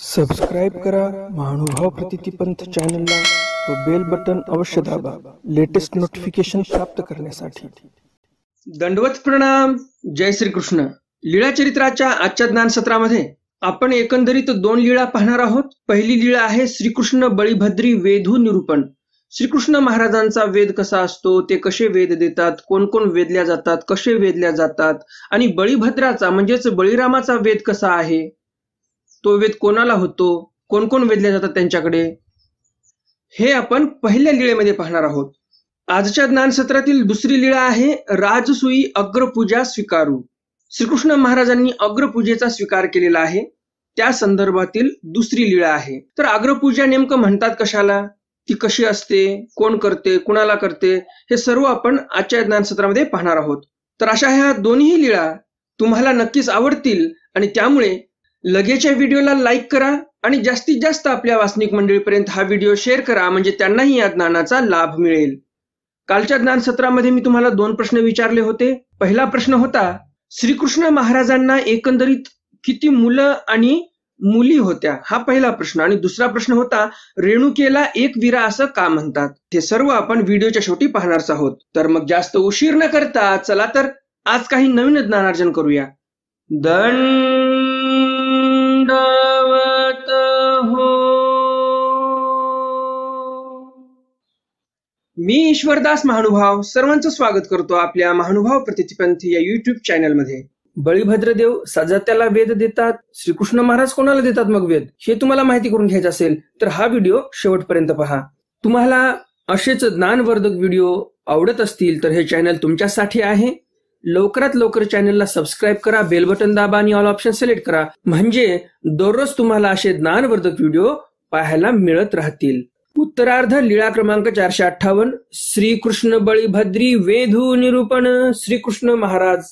Subscribe करा महानुभाव प्रतिपंथ चॅनलला व बेल बटन अवश्य दाबा लेटेस्ट नोटिफिकेशन प्राप्त करण्यासाठी। दंडवत प्रणाम। जय श्री कृष्ण। लीळा चरित्राच्या आजच्या ज्ञान सत्रामध्ये आपण एकंदरीत दोन लीळा पाहणार आहोत। पहिली लीळा आहे श्रीकृष्ण बळीभद्री वेधू निरूपण। श्रीकृष्ण महाराजांचा वेद कसा असतो, ते कसे वेद देतात, कोण कोण वेदल्या जातात, कसे वेदल्या जातात, आणि बळीभद्राचा म्हणजेच बळीरामाचा वेद कसा आहे, तो वेद कोणाला होतो, कोण कोण वेदल्या जातात त्यांच्याकडे, हे आपण पहिल्या लीळेमध्ये पाहणार आहोत। आजच्या ज्ञान सत्रातील दुसरी लीळा आहे राजसूई अग्रपूजा स्वीकारू। श्रीकृष्ण महाराजांनी अग्रपूजेचा स्वीकार केलेला आहे, त्या संदर्भातील दुसरी लीळा आहे। तर अग्रपूजा नेमकं म्हणतात कशाला, ती कशी असते, कोण करते, कुणाला करते, हे सर्व आपण आजच्या ज्ञान सत्रामध्ये पाहणार आहोत। तर अशा ह्या दोन्ही लीळा तुम्हाला नक्कीच आवडतील आणि त्यामुळे लगेचच्या व्हिडिओला लाईक करा आणि जास्तीत जास्त आपल्या वासनिक मंडळीपर्यंत हा व्हिडिओ शेअर करा, म्हणजे त्यांनाही या ज्ञानाचा लाभ मिळेल। कालच्या ज्ञान सत्रामध्ये मी तुम्हाला दोन प्रश्न विचारले होते। पहिला प्रश्न होता श्रीकृष्ण महाराजांना एकंदरीत किती मुलं आणि मुली होत्या, हा पहिला प्रश्न। आणि दुसरा प्रश्न होता रेणुकेला एक वीरा असं का म्हणतात। हे सर्व आपण व्हिडिओच्या शेवटी पाहणारच आहोत। तर मग जास्त उशीर न करता चला तर आज काही नवीन ज्ञानार्जन करूया। दंडवत हो। मी ईश्वरदास महानुभाव सर्वांचं स्वागत करतो आपल्या महानुभाव प्रतिपंथ या युट्यूब चॅनल मध्ये। बळीभद्रदेव सजात्याला वेद देतात, श्रीकृष्ण महाराज कोणाला देतात मग वेद, हे तुम्हाला माहिती करून घ्यायचं असेल तर हा व्हिडिओ शेवटपर्यंत पहा। तुम्हाला असेच ज्ञानवर्धक व्हिडिओ आवडत असतील तर हे चॅनल तुमच्यासाठी आहे। लवकरात लवकर चॅनलला सबस्क्राईब करा, बेल बटन दाबा आणि ऑल ऑप्शन सिलेक्ट करा, म्हणजे दररोज तुम्हाला असे ज्ञानवर्धक व्हिडिओ पाहायला मिळत राहतील। उत्तरार्ध लीळा क्रमांक 458 श्रीकृष्ण बळीभद्री वेधू निरूपण। श्रीकृष्ण महाराज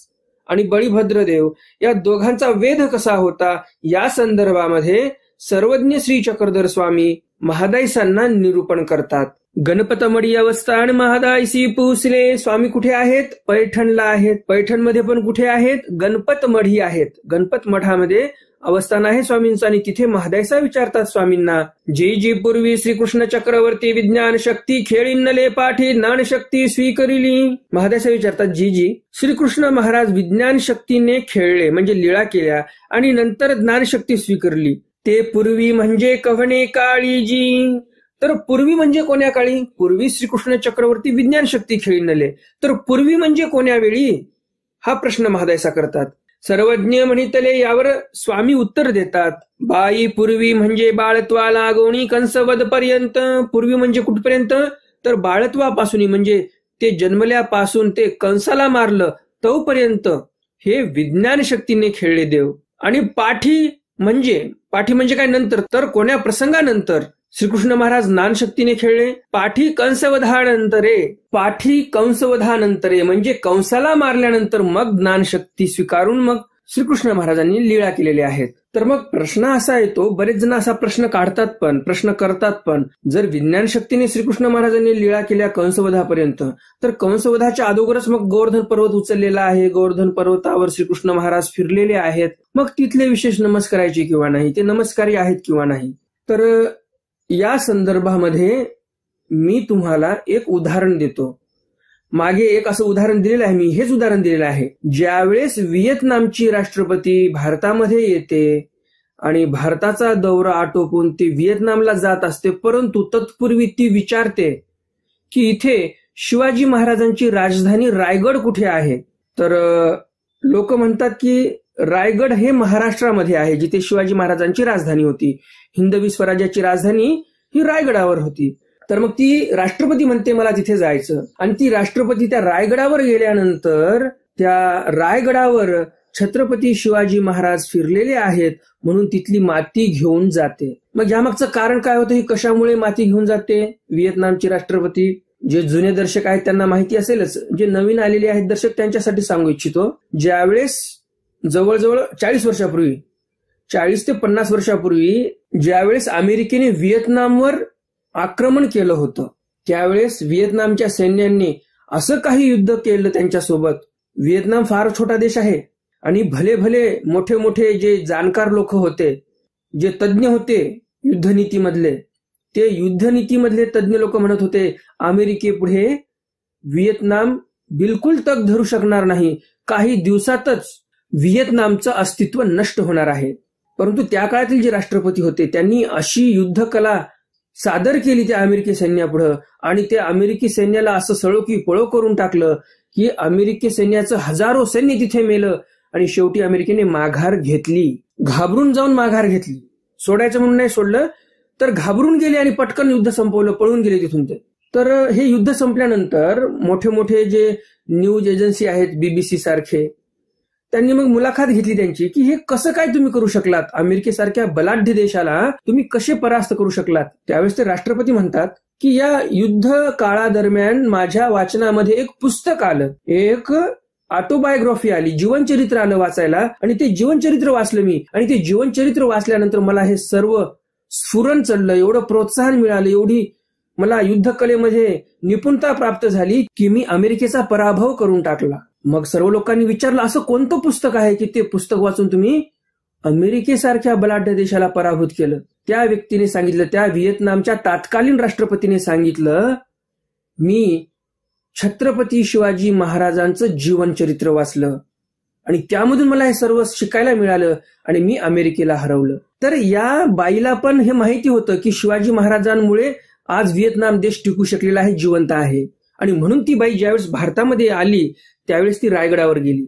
आणि बळीभद्रदेव या दोघांचा वेध कसा होता या संदर्भामध्ये सर्वज्ञ श्री चक्रधर स्वामी महादाईसांना निरूपण करतात। गणपतमढी अवस्थान महादाईसी पुसले। स्वामी कुठे आहेत? पैठणला आहेत। पैठण मध्ये पण कुठे आहेत? गणपतमढी आहेत। गणपत मठामध्ये अवस्थान आहे स्वामींचं आणि तिथे महादाईसा विचारतात स्वामींना, जी जी पूर्वी श्रीकृष्ण चक्रवर्ती विज्ञान शक्ती खेळीनले पाठी ज्ञान शक्ती स्वीकरिली। महादाईसा विचारतात, जी जी श्रीकृष्ण महाराज विज्ञान शक्तीने खेळले म्हणजे लीळा केल्या आणि नंतर ज्ञान शक्ती स्वीकारली, ते पूर्वी म्हणजे कवणे काळी जी। तर पूर्वी म्हणजे कोण्या काळी? पूर्वी श्रीकृष्ण चक्रवर्ती विज्ञान शक्ती खेळीनले, तर पूर्वी म्हणजे कोण्या वेळी, हा प्रश्न महादाईसा करतात। सर्वज्ञ म्हणितले यावर स्वामी उत्तर देतात, बाई पूर्वी म्हणजे बाळत्वाला गोणी कंसवध पर्यंत। पूर्वी म्हणजे कुठपर्यंत? तर बाळत्वापासून म्हणजे ते जन्मल्यापासून ते कंसाला मारलं तोपर्यंत हे विज्ञान शक्तीने खेळले देव। आणि पाठी म्हणजे काय नंतर, तर कोण्या प्रसंगानंतर श्रीकृष्ण महाराज ज्ञान शक्तीने खेळले? पाठी कंसवधानंतरे। पाठी कंसवधानंतरे म्हणजे कंसाला मारल्यानंतर मग ज्ञान शक्ती स्वीकारून मग श्रीकृष्ण महाराजांनी लीळा केलेल्या आहेत। तर मग प्रश्न असा येतो, बरेच जण असा प्रश्न काढतात पण प्रश्न करतात पण, जर विज्ञान शक्तीने श्रीकृष्ण महाराजांनी लीळा केल्या कंसवधापर्यंत, तर कंसवधाच्या अगोदरच मग गोवर्धन पर्वत उचललेला आहे, गोवर्धन पर्वतावर श्रीकृष्ण महाराज फिरलेले आहेत, मग तिथले विशेष नमस्कारायचे किंवा नाही, ते नमस्कारी आहेत किंवा नाही। तर या संदर्भामध्ये मी तुम्हाला एक उदाहरण देतो। मागे एक असं उदाहरण दिलेलं आहे, मी हेच उदाहरण दिलेलं आहे। ज्यावेळेस व्हिएतनामची राष्ट्रपती भारतामध्ये येते आणि भारताचा दौरा आटोपून ती व्हिएतनामला जात असते, परंतु तत्पूर्वी ती विचारते की इथे शिवाजी महाराजांची राजधानी रायगड कुठे आहे। तर लोक म्हणतात की रायगड हे महाराष्ट्रामध्ये आहे, जिथे शिवाजी महाराजांची राजधानी होती। हिंदवी स्वराज्याची राजधानी ही रायगडावर होती। तर मग ती राष्ट्रपती म्हणते मला तिथे जायचं, आणि ती राष्ट्रपती त्या रायगडावर गेल्यानंतर त्या रायगडावर छत्रपती शिवाजी महाराज फिरलेले आहेत म्हणून तिथली माती घेऊन जाते। मग यामागचं कारण काय होतं, ही कशामुळे माती घेऊन जाते? व्हिएतनामची राष्ट्रपती, जे जुने दर्शक आहेत त्यांना माहिती असेलच, जे नवीन आलेले आहेत दर्शक त्यांच्यासाठी सांगू इच्छितो। ज्यावेळेस जवळजवळ 40 वर्षापूर्वी, 40 ते 50 वर्षापूर्वी ज्यावेळेस अमेरिकेने व्हिएतनामवर आक्रमण केलं होतं, त्यावेळेस व्हिएतनामच्या सैन्यांनी असं काही युद्ध केलं त्यांच्यासोबत। व्हिएतनाम फार छोटा देश आहे आणि भले भले मोठे मोठे जे जाणकार लोक होते जे तज्ज्ञ होते युद्धनीतीमधले, ते युद्धनीतीमधले तज्ज्ञ लोक म्हणत होते अमेरिकेपुढे व्हिएतनाम बिलकुल तग धरू शकणार नाही, काही दिवसातच व्हिएतनामचं अस्तित्व नष्ट होणार आहे. परंतु त्या काळातील जे राष्ट्रपती होते त्यांनी अशी युद्धकला सादर केली त्या अमेरिकी सैन्यापुढं, आणि त्या अमेरिकी सैन्याला असं सळो की पळो करून टाकलं की अमेरिकी सैन्याचं हजारो सैन्य तिथे मेलं. आणि शेवटी अमेरिकेने माघार घेतली, घाबरून जाऊन माघार घेतली. सोडायचं म्हणून नाही सोडलं, तर घाबरून गेले आणि पटकन युद्ध संपवलं, पळून गेले तिथून ते. तर हे युद्ध संपल्यानंतर मोठे मोठे जे न्यूज एजन्सी आहेत, बीबीसी सारखे, त्यांनी मग मुलाखत घेतली त्यांची की हे कसं काय तुम्ही करू शकलात, अमेरिकेसारख्या बलाढ्य देशाला तुम्ही कसे परास्त करू शकलात. त्यावेळेस ते राष्ट्रपती म्हणतात की या युद्ध काळादरम्यान माझ्या वाचनामध्ये एक पुस्तक आलं, एक ऑटोबायोग्राफी आली, जीवनचरित्र आलं वाचायला, आणि ते जीवनचरित्र वाचलं मी. आणि ते जीवनचरित्र वाचल्यानंतर मला हे सर्व स्फुरण चढलं, एवढं प्रोत्साहन मिळालं, एवढी मला युद्धकलेमध्ये निपुणता प्राप्त झाली की मी अमेरिकेचा पराभव करून टाकला. मग सर्व लोकांनी विचारलं असं कोणतं पुस्तक आहे की ते पुस्तक वाचून तुम्ही अमेरिकेसारख्या बलाढ्य देशाला पराभूत केलं. त्या व्यक्तीने सांगितलं, त्या व्हिएतनामच्या तत्कालीन राष्ट्रपतीने सांगितलं, मी छत्रपती शिवाजी महाराजांचं जीवनचरित्र वाचलं आणि त्यामधून मला हे सर्व शिकायला मिळालं आणि मी अमेरिकेला हरवलं. तर या बाईला पण हे माहिती होतं की शिवाजी महाराजांमुळे आज व्हिएतनाम देश टिकू शकलेला आहे, जिवंत आहे. आणि म्हणून ती बाई ज्यावेळेस भारतामध्ये आली त्यावेळेस ती रायगडावर गेली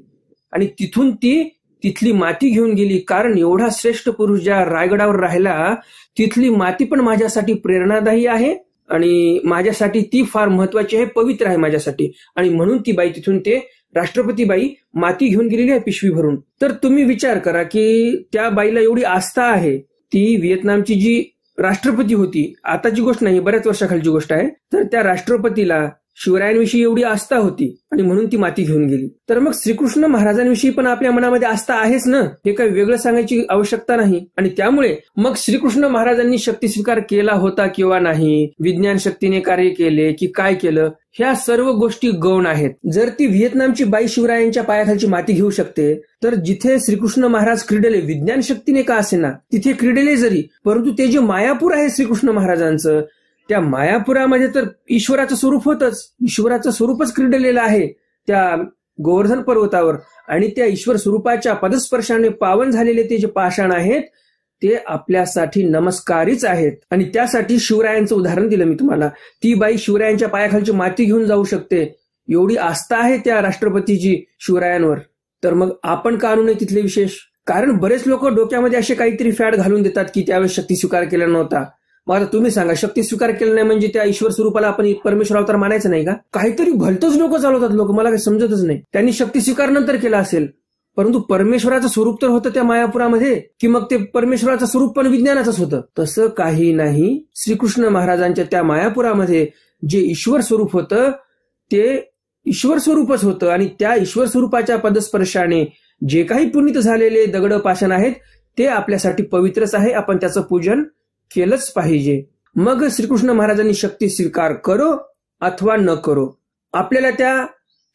आणि तिथून ती तिथली माती घेऊन गेली. कारण एवढा श्रेष्ठ पुरुष ज्या रायगडावर राहिला तिथली माती पण माझ्यासाठी प्रेरणादायी आहे आणि माझ्यासाठी ती फार महत्वाची आहे, पवित्र आहे माझ्यासाठी. आणि म्हणून ती बाई तिथून ते राष्ट्रपती बाई माती घेऊन गेलेली आहे पिशवी भरून. तर तुम्ही विचार करा की त्या बाईला एवढी आस्था आहे. ती व्हिएतनामची जी राष्ट्रपती होती, आताची गोष्ट नाही, बऱ्याच वर्षाखालची गोष्ट आहे, तर त्या राष्ट्रपतीला शिवरायांविषयी एवढी आस्था होती आणि म्हणून ती माती घेऊन गेली. तर मग श्रीकृष्ण महाराजांविषयी पण आपल्या मनामध्ये आस्था आहेच ना, हे काही वेगळं सांगायची आवश्यकता नाही. आणि त्यामुळे मग श्रीकृष्ण महाराजांनी शक्ती स्वीकार केला होता किंवा नाही, विज्ञान शक्तीने कार्य केले की काय केलं, ह्या सर्व गोष्टी गौण आहेत. जर ती व्हिएतनामची बाई शिवरायांच्या पायाखालची माती घेऊ शकते, तर जिथे श्रीकृष्ण महाराज क्रीडले, विज्ञान शक्तीने का असेना, तिथे क्रीडले जरी, परंतु ते जे मायापूर आहे श्रीकृष्ण महाराजांचं, त्या मायापुरामध्ये तर ईश्वराचं स्वरूप होतच, ईश्वराचं स्वरूपच क्रीडलेलं आहे त्या गोवर्धन पर्वतावर. आणि त्या ईश्वर स्वरूपाच्या पदस्पर्शाने पावन झालेले ते जे पाषाण आहेत ते आपल्यासाठी नमस्कारीच आहेत. आणि त्यासाठी शिवरायांचं उदाहरण दिलं मी तुम्हाला. ती बाई शिवरायांच्या पायाखालची माती घेऊन जाऊ शकते, एवढी आस्था आहे त्या राष्ट्रपतीची शिवरायांवर. तर मग आपण का आणू नये तिथले विशेष? कारण बरेच लोक डोक्यामध्ये असे काहीतरी फॅड घालून देतात की त्यावेळेस शक्ती स्वीकार केला नव्हता. मग आता तुम्ही सांगा, शक्ती स्वीकार केला नाही म्हणजे त्या ईश्वर स्वरूपाला आपण परमेश्वर अवतार मानायचं नाही का? काहीतरी भलतंच डोकं चालवतात लोक, मला काही समजतच नाही. त्यांनी शक्ती स्वीकार नंतर केला असेल, परंतु परमेश्वराचं स्वरूप तर होतं त्या मायापुरामध्ये, की मग ते परमेश्वराचं स्वरूप पण विज्ञानाचंच होतं? तसं काही नाही. श्रीकृष्ण महाराजांच्या त्या मायापुरामध्ये जे ईश्वर स्वरूप होतं ते ईश्वर स्वरूपच होतं. आणि त्या ईश्वर स्वरूपाच्या पदस्पर्शाने जे काही पुनीत झालेले दगड पाषाण आहेत ते आपल्यासाठी पवित्रच आहे, आपण त्याचं पूजन केलंच पाहिजे. मग श्रीकृष्ण महाराजांनी शक्ती स्वीकार करो अथवा न करो, आपल्याला त्या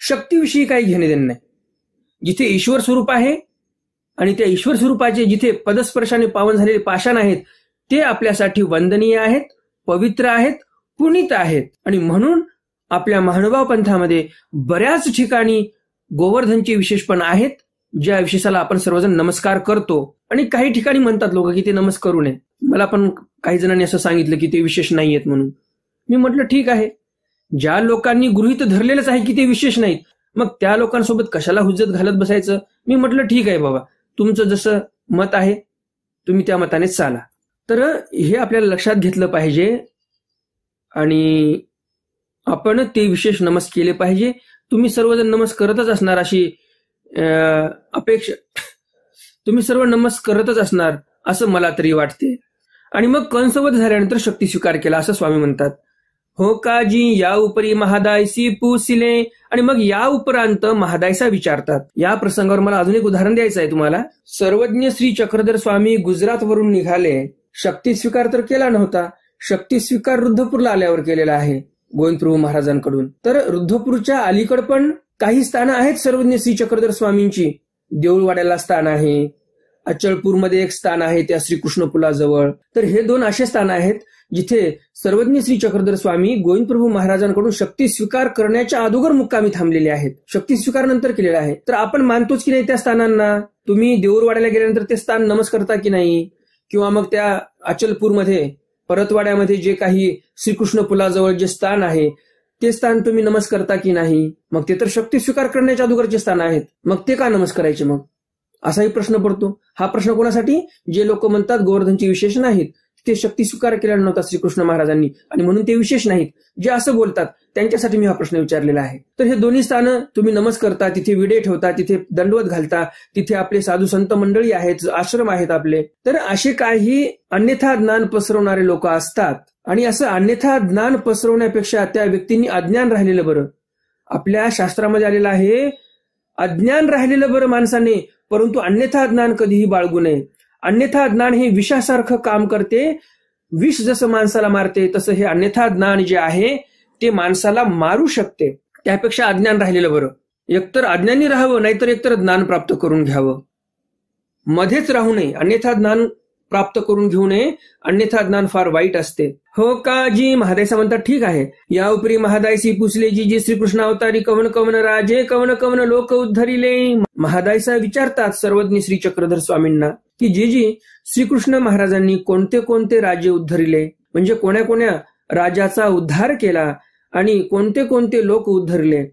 शक्तीविषयी काही घेणे देणे नाही. जिथे ईश्वर स्वरूप आहे आणि त्या ईश्वर स्वरूपाचे जिथे पदस्पर्शाने पावन झालेले पाषाण आहेत ते आपल्यासाठी वंदनीय आहेत, पवित्र आहेत, पुनीत आहेत. आणि म्हणून आपल्या महानुभाव पंथामध्ये बऱ्याच ठिकाणी गोवर्धनचे विशेष पण आहेत, ज्या विशेषाला आपण सर्वजण नमस्कार करतो. आणि काही ठिकाणी म्हणतात लोक की ते नमस्कार करू नये. मला पण काही जणांनी असं सांगितलं की ते विशेष नाही आहेत म्हणून. मी म्हटलं ठीक आहे, ज्या लोकांनी गृहीत धरलेलंच आहे की ते विशेष नाहीत, मग त्या लोकांसोबत कशाला हुज्जत घालत बसायचं? मी म्हटलं ठीक आहे बाबा, तुमचं जसं मत आहे तुम्ही त्या मताने चाला. तर हे आपल्याला लक्षात घेतलं पाहिजे आणि आपण ते विशेष नमस केले पाहिजे. तुम्ही सर्वजण नमस करतच असणार अशी अपेक्षा, तुम्ही सर्व नमस करतच असणार असं मला तरी वाटते. आणि मग कंसवध झाल्यानंतर शक्ती स्वीकार केला असं स्वामी म्हणतात. हो काजी या उपरी महादायसी पुसिले. आणि मग या उपरांत महादायसा विचारतात. या प्रसंगावर मला अजून एक उदाहरण द्यायचं आहे तुम्हाला. सर्वज्ञ श्री चक्रधर स्वामी गुजरातवरून निघाले. शक्ती स्वीकार तर केला नव्हता, शक्ती स्वीकार रुद्धपूरला आल्यावर केलेला आहे गोविंद प्रभू महाराजांकडून. तर रुद्धपूरच्या अलीकड पण काही स्थानं आहेत सर्वज्ञ श्री चक्रधर स्वामींची. देऊळवाड्याला स्थान आहे, अचलपूरमध्ये एक स्थान आहे त्या श्रीकृष्ण पुलाजवळ. तर हे 2 असे स्थान आहेत जिथे सर्वज्ञ श्री चक्रधर स्वामी गोविंद प्रभू महाराजांकडून शक्ती स्वीकार करण्याच्या अगोदर मुक्कामी थांबलेले आहेत. शक्ती स्वीकार नंतर केलेला आहे. तर आपण मानतोच की नाही त्या स्थानांना? तुम्ही देऊरवाड्याला गेल्यानंतर ते स्थान नमस्कारता की नाही? किंवा मग त्या अचलपूरमध्ये परतवाड्यामध्ये जे काही श्रीकृष्ण पुलाजवळ जे स्थान आहे ते स्थान तुम्ही नमस्कारता की नाही? मग ते तर शक्ती स्वीकार करण्याच्या अगोदरचे स्थान आहेत, मग ते का नमस्कारायचे मग? असाही प्रश्न पडतो. हा प्रश्न कोणासाठी? जे लोक म्हणतात गोवर्धनचे विशेष नाहीत, ते शक्ती स्वीकार केला नव्हता श्रीकृष्ण महाराजांनी आणि म्हणून ते विशेष नाहीत, जे असं बोलतात त्यांच्यासाठी मी हा प्रश्न विचारलेला आहे. तर हे दोन्ही स्थानं तुम्ही नमस्कारता, तिथे विडे ठेवता, तिथे दंडवत घालता, तिथे आपले साधू संत मंडळी आहेत, आश्रम आहेत आपले. तर असे काही अन्यथा ज्ञान पसरवणारे लोक असतात आणि असं अन्यथा ज्ञान पसरवण्यापेक्षा त्या व्यक्तींनी अज्ञान राहिलेलं बरं. आपल्या शास्त्रामध्ये आलेलं आहे अज्ञान राहिलेलं बरं माणसाने, परंतु अन्यथा ज्ञान कधीही बाळगू नये. अन्यथा ज्ञान हे विषासारखं काम करते. विष जसं माणसाला मारते तसं हे अन्यथा ज्ञान जे आहे ते माणसाला मारू शकते. त्यापेक्षा अज्ञान राहिलेलं बरं. एकतर अज्ञानी राहावं, नाहीतर एकतर ज्ञान प्राप्त करून घ्यावं. मध्येच राहू नये. अन्यथा ज्ञान प्राप्त करून घेऊ नये. अन्यथा ज्ञान फार वाईट असते. हो का जी? महादायसा म्हणतात ठीक आहे. या उपरी महादायसी पुसले जी जी श्रीकृष्ण अवतारी कवन कवन राजे कवन कवन लोक उद्धरिले. महादायसा विचारतात सर्वज्ञ श्री चक्रधर स्वामींना की जी जी श्रीकृष्ण महाराजांनी कोणते कोणते राजे उद्धरिले, म्हणजे कोण्या कोण्या राजाचा उद्धार केला आणि कोणते कोणते लोक उद्धरले.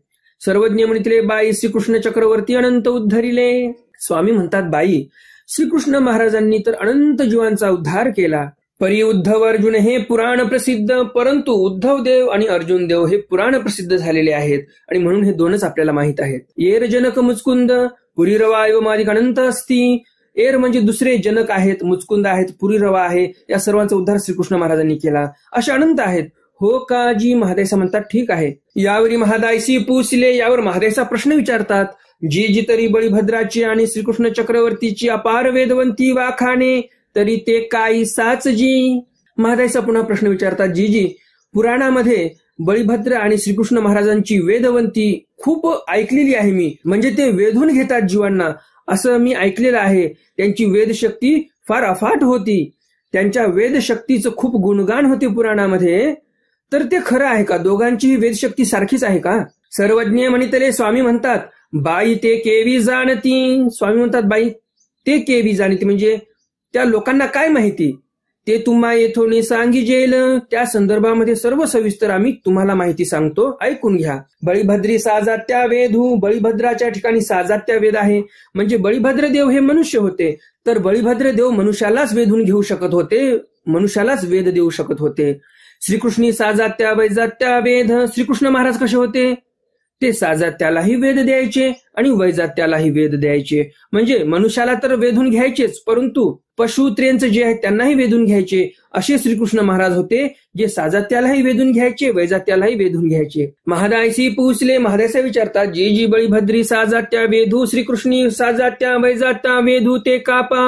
सर्वज्ञ म्हणितले बाई श्रीकृष्ण चक्रवर्ती अनंत उद्धरिले. स्वामी म्हणतात बाई श्रीकृष्ण महाराजांनी तर अनंत जीवांचा उद्धार केला. परी उद्धव अर्जुन हे पुराण प्रसिद्ध, परंतु उद्धव देव आणि अर्जुन देव हे पुराण प्रसिद्ध झालेले आहेत आणि म्हणून हे 2च आपल्याला माहित आहेत. येर जनक मुचकुंद पुरीरवा एव मादिक अनंत असती. एर म्हणजे दुसरे जनक आहेत, मुचकुंद आहेत, पुरीरवा आहे. या सर्वांचा उद्धार श्रीकृष्ण महाराजांनी केला. असे अनंत आहेत. हो का जी? महादायसा म्हणतात ठीक आहे. यावरी महादायसी पूसले. यावर महादायसा प्रश्न विचारतात. जी जी तरी बळीभद्राची आणि श्रीकृष्ण चक्रवर्तीची अपार वेदवंती वाखाणे, तरी ते काही साच जी? महादायसा पुन्हा प्रश्न विचारतात. जी जी पुराणामध्ये बळीभद्र आणि श्रीकृष्ण महाराजांची वेदवंती खूप ऐकलेली आहे मी, म्हणजे ते वेधून घेतात जीवांना असं मी ऐकलेलं आहे. त्यांची वेदशक्ती फार अफाट होती. त्यांच्या वेदशक्तीचं खूप गुणगान होते पुराणामध्ये. तर ते खरं आहे का? दोघांचीही वेदशक्ती सारखीच आहे का? सर्वज्ञ म्हणितले. स्वामी म्हणतात बाई ते केवी जाणती. स्वामी म्हणतात बाई ते केवी जाणती म्हणजे त्या लोकांना काय माहिती? ते तुम्हा येथोनी सांगिजेल. त्या संदर्भामध्ये सर्व सविस्तर आम्ही तुम्हाला माहिती सांगतो, ऐकून घ्या. बळीभद्री साजात्या वेधू. बळीभद्राच्या ठिकाणी साजात्या वेद आहे, म्हणजे बळीभद्र देव हे मनुष्य होते. तर बळीभद्र देव मनुष्यालाच वेधून घेऊ शकत होते, मनुष्यालाच वेद देऊ शकत होते. श्रीकृष्णी साजात्या वैजात्या वेद. श्रीकृष्ण महाराज कसे होते? ते साजात्यालाही वेद द्यायचे आणि वैजात्यालाही वेद द्यायचे. म्हणजे मनुष्याला तर वेधून घ्यायचेच, परंतु पशु त्रेंच जे आहेत त्यांनाही वेधून घ्यायचे. असे श्रीकृष्ण महाराज होते जे साजात्यालाही वेधून घ्यायचे, वैजात्यालाही वेधून घ्यायचे. महादायसी पूसले. महादायसा विचारतात जी जी बळीभद्री साजात्या वेधू, श्रीकृष्णी साजात्या वैजात्या वेधू ते कापा.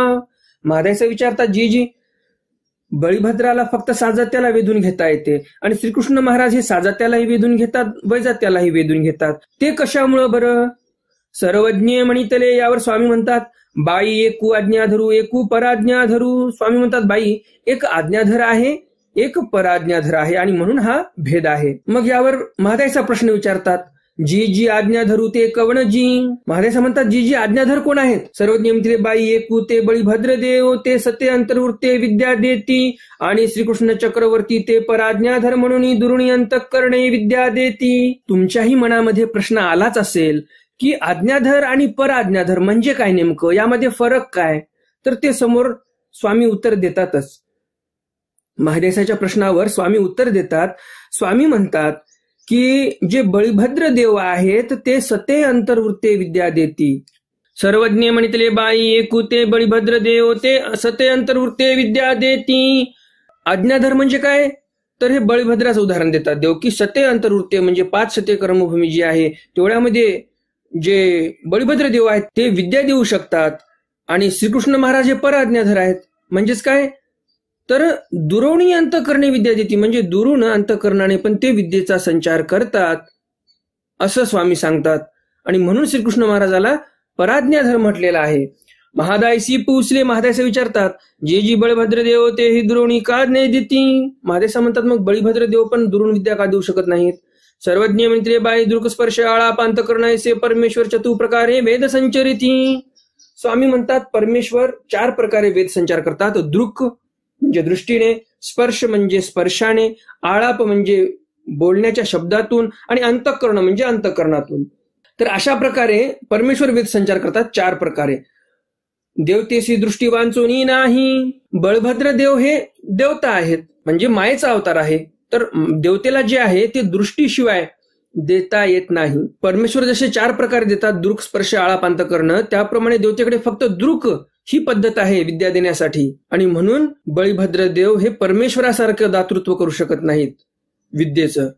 महादायसा विचारतात जी जी बळीभद्राला फक्त साजात्याला वेधून घेता येते आणि श्रीकृष्ण महाराज हे साजात्यालाही वेधून घेतात, वैजात्यालाही वेधून घेतात. ते कशामुळं बरं? सर्वज्ञ म्हणितले. यावर स्वामी म्हणतात बाई एकू आज्ञाधरू एकू पराज्ञाधरू. स्वामी म्हणतात बाई एक आज्ञाधर आहे, एक पराज्ञाधर आहे आणि म्हणून हा भेद आहे. मग यावर महादायसा प्रश्न विचारतात जी जी आज्ञाधरू ते कवण जी. महादायसा म्हणतात जी जी आज्ञाधर कोण आहेत? सर्वज्ञ म्हणते बाई एकू ते बळीभद्र देव ते सत्य अंतर्वृत्ते विद्या देती आणि श्रीकृष्ण चक्रवर्ती ते पराज्ञाधर म्हणून दुरुणी अंतःकरणे विद्या देती. तुमच्याही मनामध्ये प्रश्न आलाच असेल की आज्ञाधर आणि पराज्ञाधर म्हणजे काय नेमकं, यामध्ये फरक काय? तर ते समोर स्वामी उत्तर देतातच. महादायसाच्या प्रश्नावर स्वामी उत्तर देतात. स्वामी म्हणतात की जे बळीभद्र देव आहेत ते सते अंतर्वृत्ते विद्या देती. सर्वज्ञ म्हणितले बाई एकू ते बळीभद्र देव ते सते अंतर्वृत्ते विद्या देती. आज्ञाधर म्हणजे काय? तर हे बळीभद्राचं उदाहरण देतात देव की सते अंतर्वृत्ते म्हणजे 5 सते कर्मभूमी जी आहे तेवढ्यामध्ये जे बळीभद्र देव आहेत ते विद्या देऊ शकतात आणि श्रीकृष्ण महाराज हे पराज्ञाधर आहेत. म्हणजेच काय? तर दुरोणी अंतःकरणे विद्या देती म्हणजे दुरून अंतःकरणाने पण ते विद्येचा संचार करतात असं स्वामी सांगतात आणि म्हणून श्रीकृष्ण महाराजाला पराज्ञाधर म्हटलेला आहे. महादायसी पुसले. महादायसा विचारतात, जे जी बळभद्र देव ते ही द्रोणी का नाही देती. महादायसा म्हणतात, मग बळीभद्र देव पण दुरून विद्या का देऊ शकत नाहीत. सर्वज्ञ मंत्रे बाई दृक्स्पर्श आळा पांत करणायसे परमेश्वर चतु प्रकारे वेद संचरिती. स्वामी म्हणतात, परमेश्वर 4 प्रकारे वेद संचार करतात. दृक म्हणजे दृष्टीने, स्पर्श म्हणजे स्पर्शाने, आळाप म्हणजे बोलण्याच्या शब्दातून, आणि अंतःकरण म्हणजे अंतःकरणातून. तर अशा प्रकारे परमेश्वर वेद संचार करतात 4 प्रकारे. देवतेशी दृष्टी वांचोनी नाही. बळभद्र देव हे देवता आहेत, म्हणजे मायेचा अवतार आहे. तर देवतेला जे आहे ते दृष्टीशिवाय देता येत नाही. परमेश्वर जसे 4 प्रकारे देतात, दृक स्पर्श आळा पांत करणं, त्याप्रमाणे देवतेकडे फक्त दृक ही पद्धत आहे विद्या देण्यासाठी. आणि म्हणून बळीभद्र देव हे परमेश्वरासारखं दातृत्व करू शकत नाहीत विद्येचं.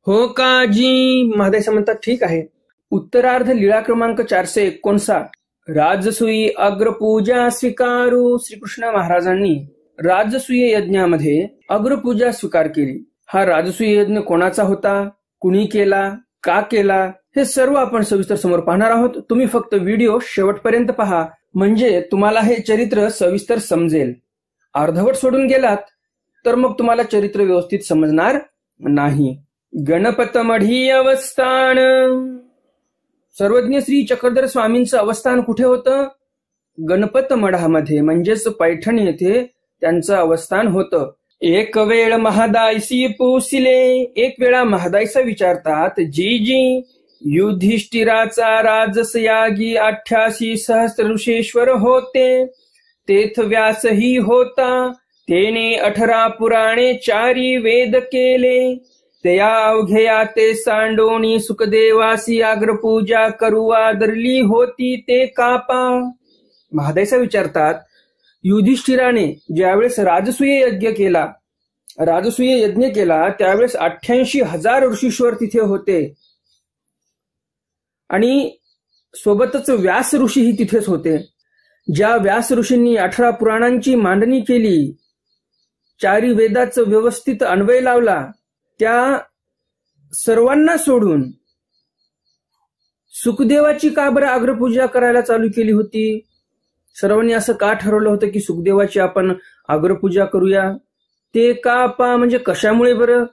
हो काजी. महादायसा म्हणतात, ठीक आहे. उत्तरार्ध लीळा क्रमांक 459. राजसूयी अग्रपूजा स्वीकारू. श्रीकृष्ण महाराजांनी राजसूय यज्ञामध्ये अग्रपूजा स्वीकार केली. हा राजसूय यज्ञ कोणाचा होता, कुणी केला, का केला, हे सर्व आपण सविस्तर समोर पाहणार आहोत. तुम्ही फक्त व्हिडिओ शेवटपर्यंत पहा, म्हणजे तुम्हाला हे चरित्र सविस्तर समजेल. अर्धवट सोडून गेलात तर मग तुम्हाला चरित्र व्यवस्थित समजणार नाही. गणपत मढी अवस्थान. सर्वज्ञ श्री चक्रधर स्वामींचं अवस्थान कुठे होतं? गणपत मढामध्ये, म्हणजेच पैठण येथे त्यांचं अवस्थान होतं. एक वेळ महादायसी पोसिले. एक वेळा महादायसा विचारतात, जी जी युधिष्ठिराचा राजसयागी 88 सहस्र ऋषेश्वर होते, तेथ व्यासही होता. तेने 18 पुराणे 4 वेद केले. त्या अवघ्या ते सांडोणी सुखदेवासी अग्रपूजा करू आदरली होती ते कापा. महादायसा विचारतात, युधिष्ठिराने ज्यावेळेस राजसूय यज्ञ केला त्यावेळेस 88,000 ऋषीश्वर तिथे होते, आणि सोबतच व्यास ऋषीही तिथेच होते. ज्या व्यास ऋषींनी 18 पुराणांची मांडणी केली, 4 वेदाचं व्यवस्थित अन्वय लावला, त्या सर्वांना सोडून सुखदेवाची का बरं अग्रपूजा करायला चालू केली होती? सर्वांनी असं का ठरवलं होतं की सुखदेवाची आपण अग्रपूजा करूया? ते का पा म्हणजे कशामुळे बरं?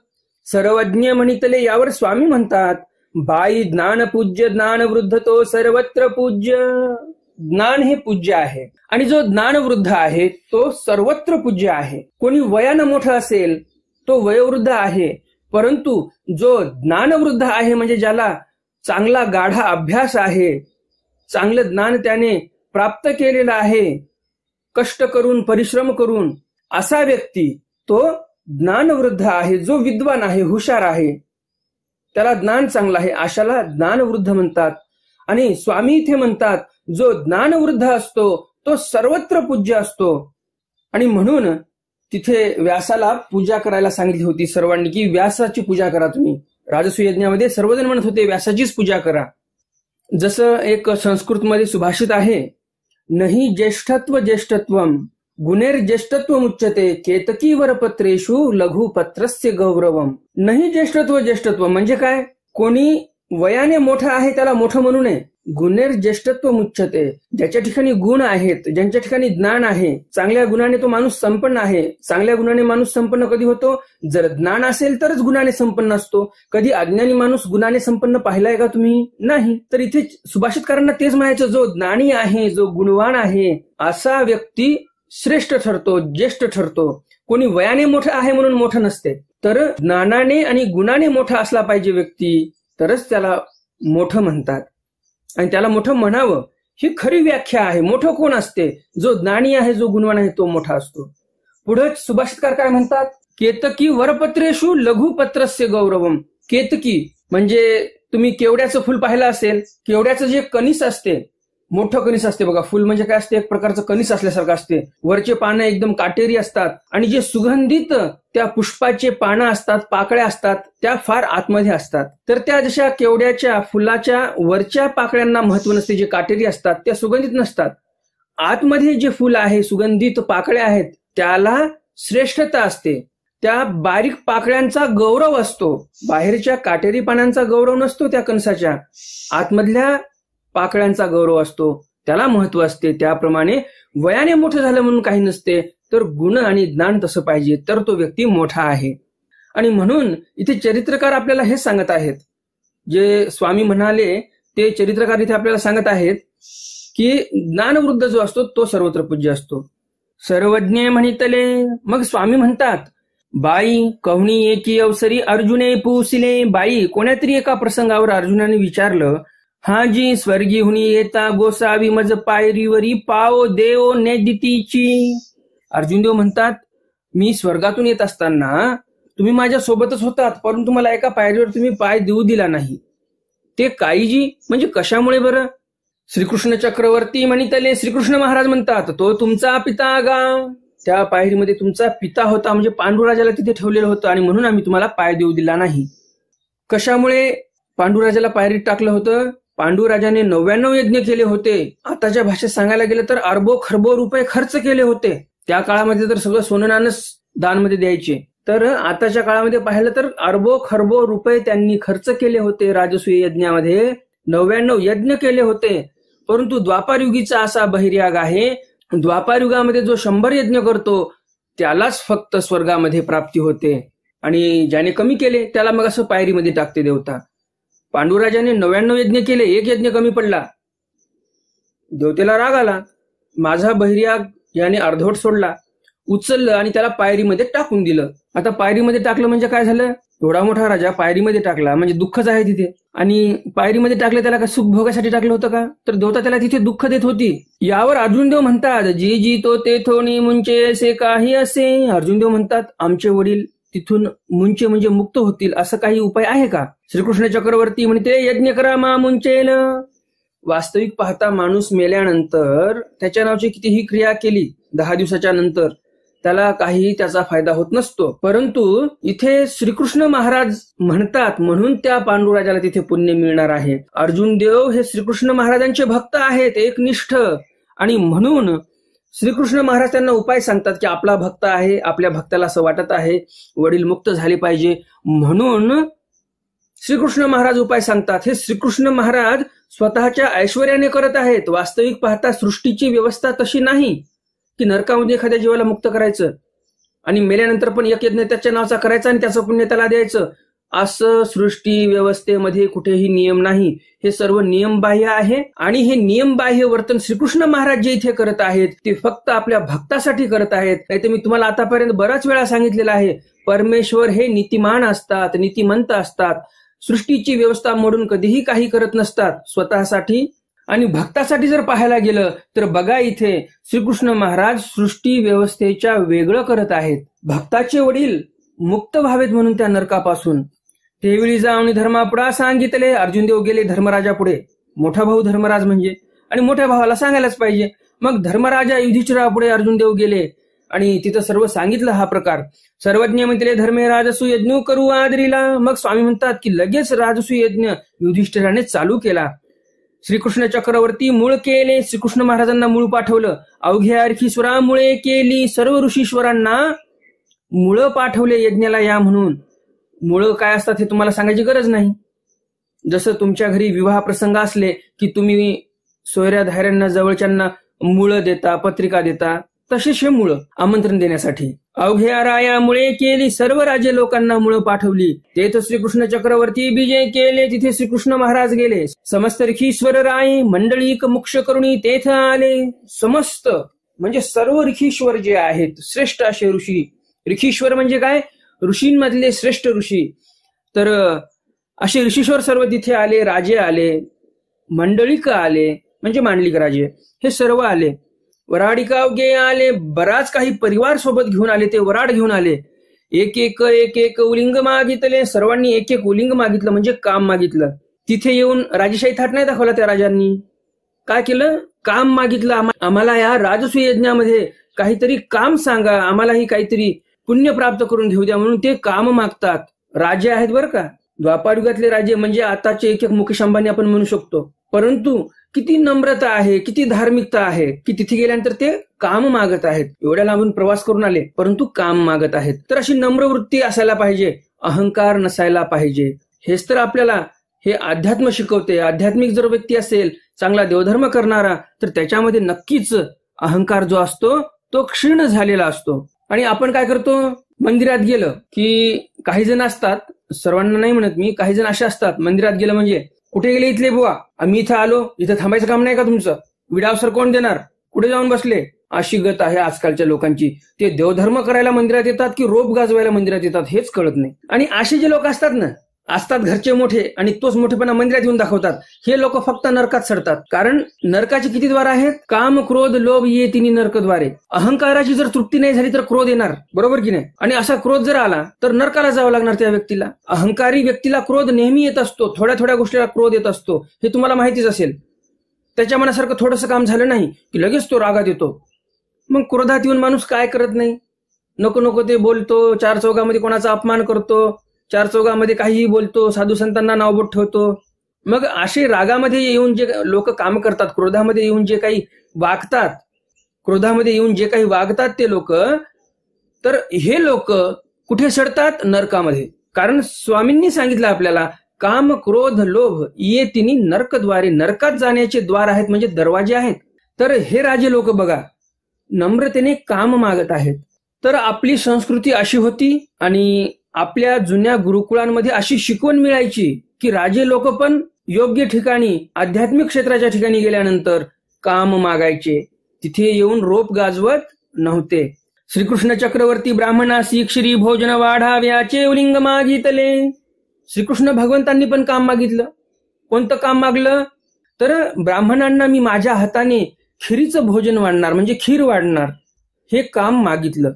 सर्वज्ञ म्हणितले. यावर स्वामी म्हणतात, बाई ज्ञान पूज्य ज्ञान वृद्ध तो सर्वत्र पूज्य. ज्ञान हे पूज्य आहे, आणि जो ज्ञान वृद्ध आहे तो सर्वत्र पूज्य आहे. कोणी वयानं मोठं असेल तो वयोवृद्ध आहे, परंतु जो ज्ञानवृद्ध आहे, म्हणजे ज्याला चांगला गाढा अभ्यास आहे, चांगलं ज्ञान त्याने प्राप्त केलेलं आहे, कष्ट करून परिश्रम करून, असा व्यक्ती तो ज्ञानवृद्ध आहे. जो विद्वान आहे, हुशार आहे, त्याला ज्ञान चांगलं आहे, अशाला ज्ञानवृद्ध म्हणतात. आणि स्वामी इथे म्हणतात, जो ज्ञानवृद्ध असतो तो सर्वत्र पूज्य असतो. आणि म्हणून तिथे व्यासाला पूजा करायला सांगितली होती सर्वांनी, की व्यासाची पूजा करा तुम्ही. राजसूय यज्ञामध्ये सर्वजण म्हणत होते व्यासाचीच पूजा करा. जसं एक संस्कृतमध्ये सुभाषित आहे, नहि ज्येष्ठत्व ज्येष्ठत्वम गुणेर ज्येष्ठत्वम उच्यते केतकी वरपत्रेषु लघुपत्रस्य गौरवम. नहि ज्येष्ठत्व ज्येष्ठत्व म्हणजे काय? कोणी वयाने मोठा आहे त्याला मोठं म्हणू नये. गुणेर ज्येष्ठत्व उच्यते, ज्याच्या ठिकाणी गुण आहेत, ज्यांच्या ठिकाणी ज्ञान आहे, चांगल्या गुणाने तो माणूस संपन्न आहे. चांगल्या गुणाने माणूस संपन्न कधी होतो? जर ज्ञान असेल तरच गुणाने संपन्न असतो. कधी अज्ञानी माणूस गुणाने संपन्न पाहिलाय का तुम्ही? नाही. तर इथे सुभाषितकारांना तेच म्हणायचं, जो ज्ञानी आहे, जो गुणवान आहे, असा व्यक्ती श्रेष्ठ ठरतो, ज्येष्ठ ठरतो. कोणी वयाने मोठं आहे म्हणून मोठं नसते. तर ज्ञानाने आणि गुणाने मोठा असला पाहिजे व्यक्ती, तरच त्याला मोठं म्हणतात. आणि त्याला मोठं म्हणावं ही खरी व्याख्या आहे. मोठं कोण असते? जो ज्ञानी आहे, जो गुणवान आहे, तो मोठा असतो. पुढे सुभाषितकार काय म्हणतात? केतकी वरपत्रेषु लघुपत्रस्य गौरवम. केतकी म्हणजे तुम्ही केवड्याचं फुल पाहिलं असेल. केवड्याचं जे कणीस असते, मोठं कणीस असते बघा. फुल म्हणजे काय असते? एक प्रकारचं कणीस असल्यासारखं असते. वरचे पानं एकदम काटेरी असतात, आणि जे सुगंधित त्या पुष्पाचे पानं असतात, पाकळ्या असतात, त्या फार आतमध्ये असतात. तर त्या जशा केवड्याच्या फुलाच्या वरच्या पाकळ्यांना महत्व नसते, जे काटेरी असतात त्या सुगंधित नसतात. आतमध्ये जे फुल आहे, सुगंधित पाकळ्या आहेत, त्याला श्रेष्ठता असते. त्या बारीक पाकळ्यांचा गौरव असतो. बाहेरच्या काटेरी पानांचा गौरव नसतो त्या कणसाच्या, आतमधल्या पाकळ्यांचा गौरव असतो. त्याला महत्व असते. त्याप्रमाणे वयाने मोठं झालं म्हणून काही नसते, तर गुण आणि ज्ञान तसं पाहिजे, तर तो व्यक्ती मोठा आहे. आणि म्हणून इथे चरित्रकार आपल्याला हे सांगत आहेत, जे स्वामी म्हणाले ते चरित्रकार इथे आपल्याला सांगत आहेत की ज्ञानवृद्ध जो असतो तो सर्वत्र पूज्य असतो. सर्वज्ञ म्हणितले. मग स्वामी म्हणतात, बाई कवणी एकी अवसरी अर्जुने पुसिले. बाई, कोण्यातरी एका प्रसंगावर अर्जुनाने विचारलं, हा जी स्वर्गी हुनी येता गोसावी मज पायरीवरी पाव देव नेदितीची. अर्जुन देव म्हणतात, मी स्वर्गातून येत असताना तुम्ही माझ्या सोबतच होतात, परंतु मला एका पायरीवर तुम्ही पाय देऊ दिला नाही. ते काईजी म्हणजे कशामुळे बरं? श्रीकृष्ण चक्रवर्ती म्हणितले. श्रीकृष्ण महाराज म्हणतात, तो तुमचा पिता गा. त्या पायरीमध्ये तुमचा पिता होता, म्हणजे पांडुराजाला तिथे ठेवलेलं होतं, आणि म्हणून आम्ही तुम्हाला पाय देऊ दिला नाही. कशामुळे पांडुराजाला पायरीत टाकलं होतं? पांडुराजाने 99 यज्ञ केले होते. आताच्या भाषेत सांगायला गेलं तर अरबो खरबो रुपये खर्च केले होते. त्या काळामध्ये तर सगळं सोनं नाणंच दानमध्ये द्यायचे, तर आताच्या काळामध्ये पाहिलं तर अरबो खरबो रुपये त्यांनी खर्च केले होते. राजसूय यज्ञामध्ये 99 यज्ञ केले होते. परंतु द्वापारयुगीचा असा बहिर्याग आहे, द्वापारयुगामध्ये जो 100 यज्ञ करतो त्यालाच फक्त स्वर्गामध्ये प्राप्ती होते, आणि ज्याने कमी केले त्याला मग असं पायरीमध्ये टाकते देवता. पांडुराजाने 99 यज्ञ केले, एक यज्ञ कमी पडला, देवतेला राग आला. माझा बहिर्याग याने अर्धवट सोडला, उचललं आणि त्याला पायरीमध्ये टाकून दिलं. आता पायरीमध्ये टाकलं म्हणजे काय झालं? एवढा मोठा राजा पायरीमध्ये टाकला म्हणजे दुःखच आहे तिथे. आणि पायरीमध्ये टाकलं त्याला काय सुख भोगासाठी टाकलं होतं का? तर देवता त्याला तिथे दुःख देत होती. यावर अर्जुन देव म्हणतात, जी जी तो ते थोणी मुंचे असे काही असे. अर्जुन देव म्हणतात, आमचे वडील तिथून मुंचे म्हणजे मुक्त होतील असं काही उपाय आहे का? श्रीकृष्ण चक्रवर्ती म्हणते, यज्ञ करा मा मुंचेल. वास्तविक पाहता माणूस मेल्यानंतर त्याच्या नावाची कितीही क्रिया केली 10 दिवसाच्या नंतर त्याला काही त्याचा फायदा होत नसतो. परंतु इथे श्रीकृष्ण महाराज म्हणतात म्हणून त्या पांडुराजाला तिथे पुण्य मिळणार आहे. अर्जुन देव हे श्रीकृष्ण महाराजांचे भक्त आहेत, एकनिष्ठ, आणि म्हणून श्रीकृष्ण महाराज त्यांना उपाय सांगतात की आपला भक्त आहे, आपल्या भक्ताला असं वाटत आहे वडील मुक्त झाले पाहिजे, म्हणून श्रीकृष्ण महाराज उपाय सांगतात. हे श्रीकृष्ण महाराज स्वतःच्या ऐश्वर्याने करत आहेत. वास्तविक पाहता सृष्टीची व्यवस्था तशी नाही की नरकामध्ये एखाद्या जीवाला मुक्त करायचं आणि मेल्यानंतर पण एक यज्ञ त्याच्या नावाचा करायचा आणि त्याचं पुण्य त्याला द्यायचं. असं सृष्टी व्यवस्थेमध्ये कुठेही नियम नाही. हे सर्व नियमबाह्य आहे, आणि हे नियमबाह्य वर्तन श्रीकृष्ण महाराज जे इथे करत आहेत ते फक्त आपल्या भक्तासाठी करत आहेत. नाहीतर मी तुम्हाला आतापर्यंत बराच वेळा सांगितलेलं आहे, परमेश्वर हे नीतिमान असतात, नीतिमंत असतात. सृष्टीची व्यवस्था मोडून कधीही काही करत नसतात स्वतःसाठी. आणि भक्तासाठी जर पाहायला गेलं तर बघा, इथे श्रीकृष्ण महाराज सृष्टी व्यवस्थेच्या वेगळं करत आहेत. भक्ताचे वडील मुक्त व्हावेत म्हणून त्या नरकापासून. तेवेळी जाऊन धर्मापुढा सांगितले. अर्जुन देव गेले धर्मराजा पुढे, मोठा भाऊ धर्मराज म्हणजे, आणि मोठ्या भावाला सांगायलाच पाहिजे. मग धर्मराजा युधिष्ठिरापुढे अर्जुन देव गेले आणि तिथं सर्व सांगितलं हा प्रकार. सर्वज्ञ म्हणते धर्मे राजसू यज्ञ करू आदरीला. मग स्वामी म्हणतात की लगेच राजसू यज्ञ युधिष्ठिराने चालू केला. श्रीकृष्ण चक्रवर्ती मूळ केले. श्रीकृष्ण महाराजांना मूळ पाठवलं. अवघ्या अर्खीश्वरामुळे केली. सर्व ऋषीश्वरांना मुळं पाठवले यज्ञाला या म्हणून. मुळं काय असतात हे तुम्हाला सांगायची गरज नाही. जसं तुमच्या घरी विवाह प्रसंग असले की तुम्ही सोयऱ्या धाऱ्यांना जवळच्यांना मुळं देता, पत्रिका देता, तसेच हे मुळं आमंत्रण देण्यासाठी. अवघ्या रायामुळे केली. सर्व राज्य लोकांना मुळं पाठवली. तेथ श्रीकृष्ण चक्रवर्ती विजय केले. तिथे श्रीकृष्ण महाराज गेले. समस्त ऋषीश्वर राय मंडळीक मुक्ष करुणी तेथ आले. समस्त म्हणजे सर्व ऋषीश्वर जे आहेत, श्रेष्ठ असे ऋषी. ऋषीश्वर म्हणजे काय? ऋषींमधले श्रेष्ठ ऋषी. तर असे ऋषीश्वर सर्व तिथे आले. राजे आले, मंडळीक आले म्हणजे मांडलिक राजे, हे सर्व आले. वराडिकावगे आले. बराच काही परिवार सोबत घेऊन आले. ते वराड घेऊन आले. एक एक उलिंग मागितले. सर्वांनी एक एक उलिंग मागितलं म्हणजे काम मागितलं. तिथे येऊन राजेशाही थाट नाही दाखवला त्या राजांनी. काय केलं? काम मागितलं. आम्हाला या राजसूय यज्ञामध्ये काहीतरी काम सांगा, आम्हालाही काहीतरी पुण्य प्राप्त करून घेऊ द्या, म्हणून ते काम मागतात. राजे आहेत बरं का, द्वापारयुगातले राजे म्हणजे आताचे एक मुकेश अंबानी आपण म्हणू शकतो. परंतु किती नम्रता आहे, किती धार्मिकता आहे की तिथे गेल्यानंतर ते काम मागत आहेत. एवढ्या लांबून प्रवास करून आले परंतु काम मागत आहेत. तर अशी नम्र वृत्ती असायला पाहिजे, अहंकार नसायला पाहिजे. हेच तर आपल्याला हे अध्यात्म शिकवते. आध्यात्मिक जर व्यक्ती असेल चांगला देवधर्म करणारा, तर त्याच्यामध्ये नक्कीच अहंकार जो असतो तो क्षीण झालेला असतो. आणि आपण काय करतो, मंदिरात गेलं की काही जण असतात, सर्वांना नाही म्हणत मी, काही जण असे असतात, मंदिरात गेलं म्हणजे कुठे गेले इथले बुवा, आम्ही इथं आलो, इथं थांबायचं काम नाही का तुमचं, विडावसर कोण देणार, कुठे जाऊन बसले, अशी गत आहे आजकालच्या लोकांची. ते देवधर्म करायला मंदिरात येतात की रोप गाजवायला मंदिरात येतात हेच कळत नाही. आणि असे जे लोक असतात घरचे मोठे आणि तोच मोठेपणा मंदिरात येऊन दाखवतात, हे लोक फक्त नरकात सडतात. कारण नरकाचे किती द्वार आहेत, काम क्रोध लोभ ये तिन्ही नरकद्वारे. अहंकाराची जर तृप्ती नाही झाली तर क्रोध येणार, बरोबर की नाही. आणि असा क्रोध जर आला तर नरकाला जावं लागणार त्या व्यक्तीला. अहंकारी व्यक्तीला क्रोध नेहमी येत असतो, थोड्या थोड्या गोष्टीला क्रोध येत असतो, हे तुम्हाला माहितीच असेल. त्याच्या मनासारखं थोडंसं काम झालं नाही की लगेच तो रागात येतो. मग क्रोधात येऊन माणूस काय करत नाही, नको नको ते बोलतो, चार चौघामध्ये कोणाचा अपमान करतो, चार चौघामध्ये काहीही बोलतो, साधू संतांना नावबोट ठेवतो. मग असे रागामध्ये येऊन जे लोक काम करतात, क्रोधामध्ये येऊन जे काही वागतात ते लोक, तर हे लोक कुठे सडतात, नरकामध्ये. कारण स्वामींनी सांगितलं आपल्याला, काम क्रोध लोभ ये तिन्ही नरकद्वारे, नरकात जाण्याचे द्वार आहेत, म्हणजे दरवाजे आहेत. तर हे राजे लोक बघा नम्रतेने काम मागत आहेत. तर आपली संस्कृती अशी होती आणि आपल्या जुन्या गुरुकुळांमध्ये अशी शिकवण मिळायची की राजे लोक पण योग्य ठिकाणी, आध्यात्मिक क्षेत्राच्या ठिकाणी गेल्यानंतर काम मागायचे, तिथे येऊन रोप गाजवत नव्हते. श्रीकृष्ण चक्रवर्ती ब्राह्मणासी क्षीरी भोजन वाढाव्याचे उलिंग मागितले. श्रीकृष्ण भगवंतांनी पण काम मागितलं. कोणतं काम मागलं, तर ब्राह्मणांना मी माझ्या हाताने खिरीचं भोजन वाढणार, म्हणजे खीर वाढणार, हे काम मागितलं.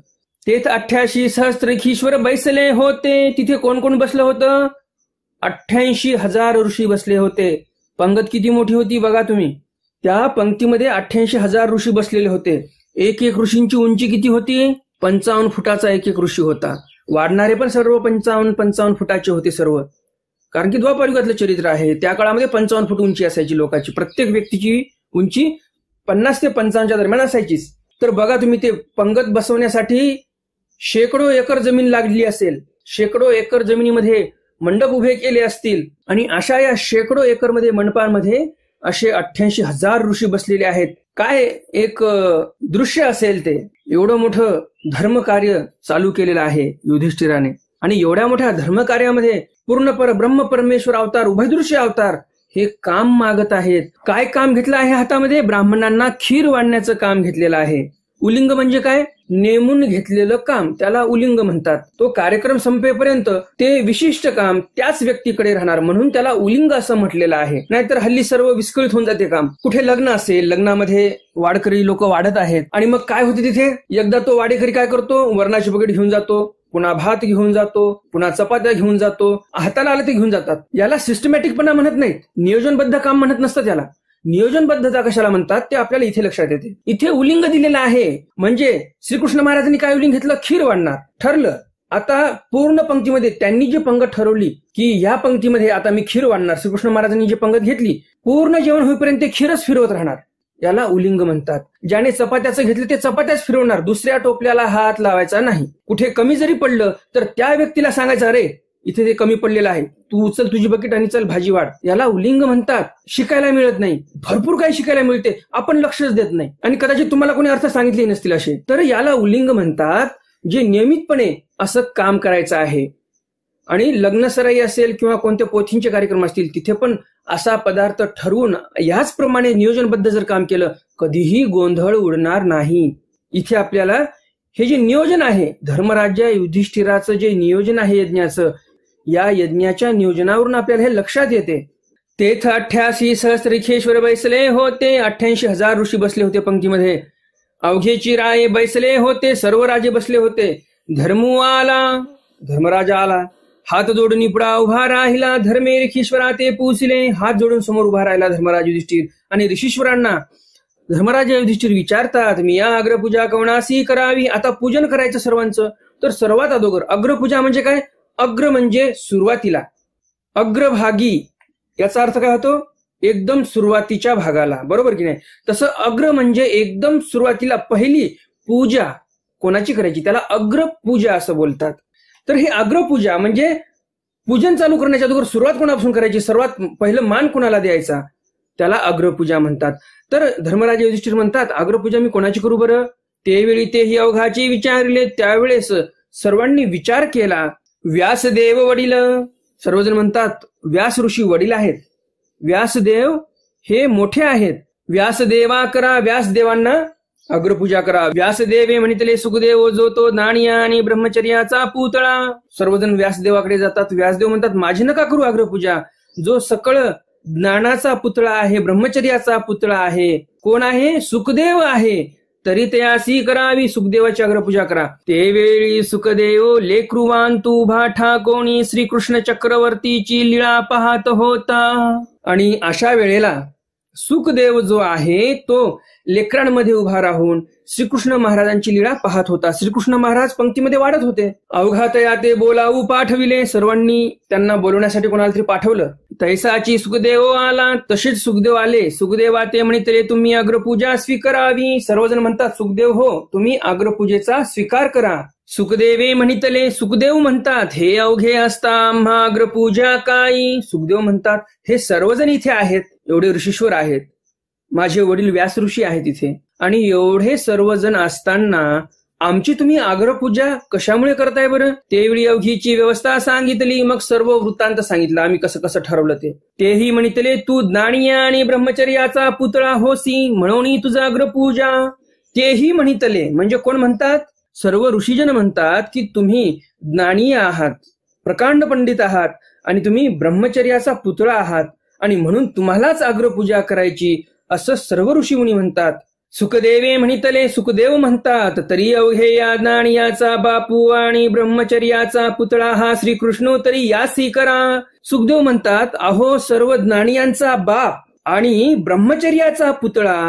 तेथ 88 सहस्त्रखीश्वर बैसले होते. तिथे कोण कोण बसलं होतं, 88,000 ऋषी बसले होते. पंगत किती मोठी होती बघा तुम्ही, त्या पंक्तीमध्ये 88,000 ऋषी बसलेले होते. एक एक ऋषींची उंची किती होती, 55 फुटाचा एक एक ऋषी होता. वाढणारे पण सर्व 55 फुटाचे होते सर्व. कारण की द्वापारयुगातलं चरित्र आहे, त्या काळामध्ये 55 फूट उंची असायची लोकांची, प्रत्येक व्यक्तीची उंची 50 ते 55 दरम्यान असायचीच. तर बघा तुम्ही, ते पंगत बसवण्यासाठी शेकडो एकर जमीन लागली असेल, शेकडो एकर जमिनीमध्ये मंडप उभे केले असतील, आणि अशा या शेकडो एकर मध्ये मंडपांमध्ये असे 88,000 ऋषी बसलेले आहेत. काय एक दृश्य असेल ते. एवढं मोठं धर्मकार्य चालू केलेलं आहे युधिष्ठिराने, आणि एवढ्या मोठ्या धर्मकार्यामध्ये पूर्णपर ब्रह्म परमेश्वर अवतार, उभयदृश्य अवतार हे काम मागत आहेत. काय काम घेतलं आहे हातामध्ये, ब्राह्मणांना खीर वाढण्याचं काम घेतलेलं आहे. उलिंग म्हणजे काय, नेमून घेतलेलं काम, त्याला उलिंग म्हणतात. तो कार्यक्रम संपेपर्यंत ते विशिष्ट काम त्याच व्यक्तीकडे राहणार, म्हणून त्याला उलिंग असं म्हटलेलं आहे. नाहीतर हल्ली सर्व विस्कळीत होऊन जाते काम. कुठे लग्न असेल, लग्नामध्ये वाडकरी लोक वाढत आहेत, आणि मग काय होते तिथे, एकदा तो वाडेकरी काय करतो, वरणाची बकेट घेऊन जातो, पुन्हा भात घेऊन जातो, पुन्हा चपात्या घेऊन जातो, हाताला आलं ते घेऊन जातात. याला सिस्टमॅटिकपणा म्हणत नाहीत, नियोजनबद्ध काम म्हणत नसतं त्याला. नियोजनबद्धता कशाला म्हणतात ते आपल्याला इथे लक्षात येते. इथे उलिंग दिलेलं आहे, म्हणजे श्रीकृष्ण महाराजांनी काय उलिंग घेतलं, खीर वाढणार ठरलं. आता पूर्ण पंक्तीमध्ये त्यांनी जी पंगत ठरवली की या पंक्तीमध्ये आता मी खीर वाढणार, श्रीकृष्ण महाराजांनी जी पंगत घेतली, पूर्ण जेवण होईपर्यंत ते खीरच फिरवत राहणार, याला उलिंग म्हणतात. ज्याने चपात्याचं घेतलं ते चपात्याच फिरवणार, दुसऱ्या टोपल्याला हात लावायचा नाही. कुठे कमी जरी पडलं तर त्या व्यक्तीला सांगायचं, अरे इथे ते कमी पडलेलं आहे, तू उचल तुझी बकेट आणि चल भाजी वाढ. याला उलिंग म्हणतात. शिकायला मिळत नाही, भरपूर काही शिकायला मिळते, आपण लक्षच देत नाही, आणि कदाचित तुम्हाला कोणी अर्थ सांगितले नसतील असे. तर याला उलिंग म्हणतात, जे नियमितपणे असं काम करायचं आहे. आणि लग्नसराई असेल किंवा कोणत्या पोथींचे कार्यक्रम असतील, तिथे पण असा पदार्थ ठरवून याचप्रमाणे नियोजनबद्ध जर काम केलं, कधीही गोंधळ उडणार नाही. इथे आपल्याला हे जे नियोजन आहे, धर्मराजा युधिष्ठिराचं जे नियोजन आहे यज्ञाचं, या यज्ञाच्या नियोजनावरून आपल्याला हे लक्षात येते. तेथ 88 सहस्त्रखीश्वर बैसले होते. 88,000 ऋषी बसले होते पंक्तीमध्ये. अवघेची राये बैसले होते, सर्व राजे बसले होते. धर्मराजा आला, हात जोडून पुढा उभा राहिला. धर्मेरीश्वरा ते पुसले, हात जोडून समोर उभा राहिला धर्मराज युधिष्ठिर. आणि ऋषीश्वरांना धर्मराजा युधिष्ठिर विचारतात, मी या अग्रपूजा कोणासी करावी. आता पूजन करायचं सर्वांचं. तर सर्वात अगोदर अग्रपूजा म्हणजे काय, अग्र म्हणजे सुरुवातीला, अग्रभागी, याचा अर्थ काय होतो, एकदम सुरुवातीच्या भागाला, बरोबर की नाही. तसं अग्र म्हणजे एकदम सुरुवातीला पहिली पूजा कोणाची करायची, त्याला अग्रपूजा असं बोलतात. तर हे अग्रपूजा म्हणजे पूजन चालू करण्याच्या अगोदर सुरुवात कोणापासून करायची, सर्वात पहिलं मान कोणाला द्यायचा, त्याला अग्रपूजा म्हणतात. तर धर्मराज युधिष्ठिर म्हणतात, अग्रपूजा मी कोणाची करू बरं? तेवेळी तेही अवघाचे विचारले. त्यावेळेस सर्वांनी विचार केला. व्यासदेव वडील. सर्वजण म्हणतात व्यास ऋषी वडील आहेत, व्यासदेव हे मोठे आहेत. व्यासदेवा करा, व्यासदेवांना अग्रपूजा करा. व्यासदेवे म्हणितले सुखदेव जो तो ज्ञानिया आणि ब्रह्मचर्याचा पुतळा. सर्वजण व्यासदेवाकडे जातात. व्यासदेव म्हणतात माझी नका करू अग्रपूजा, जो सकळ ज्ञानाचा पुतळा आहे, ब्रह्मचर्याचा पुतळा आहे. कोण आहे? सुखदेव आहे. तरी त्यासी करावी, सुखदेवाची अग्रपूजा करा. ते वेळी सुखदेव लेकरुवान तू भाठा कोणी श्रीकृष्ण चक्रवर्तीची लीळा पाहत होता. आणि अशा वेळेला सुखदेव जो आहे तो लेकरांमध्ये उभा राहून श्रीकृष्ण महाराजांची लीळा पाहत होता. श्रीकृष्ण महाराज पंक्तीमध्ये वाढत होते. अवघातया ते बोलावू पाठविले. सर्वांनी त्यांना बोलवण्यासाठी कोणाला तरी पाठवलं. तैसाची सुखदेव आला. तसेच सुखदेव आले. सुखदेवा ते म्हणितले तुम्ही अग्रपूजा स्वीकारावी. सर्वजण म्हणतात सुखदेव हो, तुम्ही अग्रपूजेचा स्वीकार करा. सुखदेवे म्हणितले. सुखदेव म्हणतात हे अवघे असता आम्हा अग्रपूजा काही. सुखदेव म्हणतात हे सर्वजण इथे आहेत, एवढे ऋषीश्वर आहेत, माझे वडील व्यास ऋषी आहेत इथे, आणि एवढे सर्वजण असताना आमची तुम्ही अग्रपूजा कशामुळे करताय बरं? तेवढी अवघीची व्यवस्था सांगितली. मग सर्व वृत्तांत सांगितलं आम्ही कसं कसं ठरवलं ते. तेही म्हणितले तू ज्ञानिया आणि ब्रह्मचर्याचा पुतळा होसी म्हणून तुझा अग्रपूजा. तेही म्हणितले म्हणजे कोण म्हणतात? सर्व ऋषीजन म्हणतात की तुम्ही ज्ञानी आहात, प्रकांड पंडित आहात आणि तुम्ही ब्रह्मचर्याचा पुतळा आहात आणि म्हणून तुम्हालाच अग्रपूजा करायची असं सर्व ऋषीमुनी म्हणतात. सुखदेवे म्हणितले. सुखदेव म्हणतात तरी अवघे या ज्ञानियाचा बापू आणि ब्रह्मचर्याचा पुतळा हा श्रीकृष्ण तरी यासी करा. सुखदेव म्हणतात अहो सर्व ज्ञानियांचा बाप आणि ब्रह्मचर्याचा पुतळा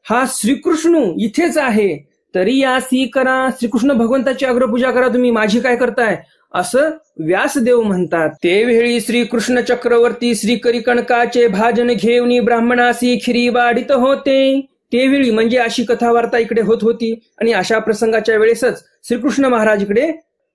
हा श्रीकृष्ण इथेच आहे, तरी यासी करा. श्रीकृष्ण भगवंताची अग्रपूजा करा तुम्ही, माझी काय करताय असं व्यासदेव म्हणतात. ते वेळी श्रीकृष्ण चक्रवर्ती श्रीकरी कणकाचे भाजन घेऊन ब्राह्मणासी खिरी वाढीत होते. तेवेळी म्हणजे अशी कथा वार्ता इकडे होत होती आणि अशा प्रसंगाच्या वेळेसच श्रीकृष्ण महाराज इकडे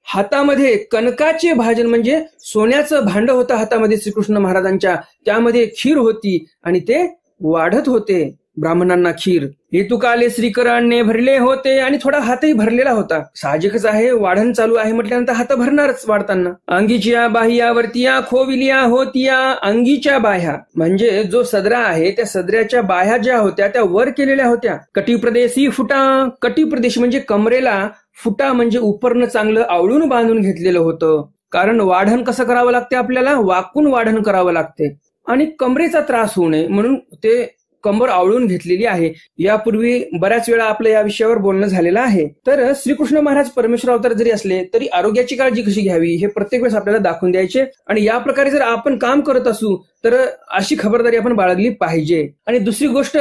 हातामध्ये कणकाचे भाजन म्हणजे सोन्याचं भांड होतं हातामध्ये श्रीकृष्ण महाराजांच्या, त्यामध्ये खीर होती आणि ते वाढत होते ब्राह्मणांना खीर. हेतुकाले श्रीकरांनी भरले होते आणि थोडा हातही भरलेला होता. साहजिकच आहे, वाढण चालू आहे म्हटल्यानंतर हात भरणारच वाढताना. अंगीच्या बाह्यावरतीया खोविलिया होतिया. अंगीच्या बाह्या म्हणजे जो सदरा आहे त्या सदऱ्याच्या बाह्या ज्या होत्या त्या वर केलेल्या होत्या. कटिप्रदेशी फुटा. कटिप्रदेश म्हणजे कमरेला, फुटा म्हणजे उपरनं चांगलं आवळून बांधून घेतलेलं होतं. कारण वाढण कसं करावं लागते आपल्याला? वाकून वाढण करावं लागते आणि कमरेचा त्रास होऊ नये म्हणून ते कंबर आवळून घेतलेली आहे. यापूर्वी बऱ्याच वेळा आपलं या विषयावर बोलणं झालेलं आहे. तर श्रीकृष्ण महाराज परमेश्वर अवतार जरी असले तरी आरोग्याची काळजी कशी घ्यावी हे प्रत्येक वेळेस आपल्याला दाखवून द्यायचे. आणि या प्रकारे जर आपण काम करत असू तर अशी खबरदारी आपण बाळगली पाहिजे. आणि दुसरी गोष्ट,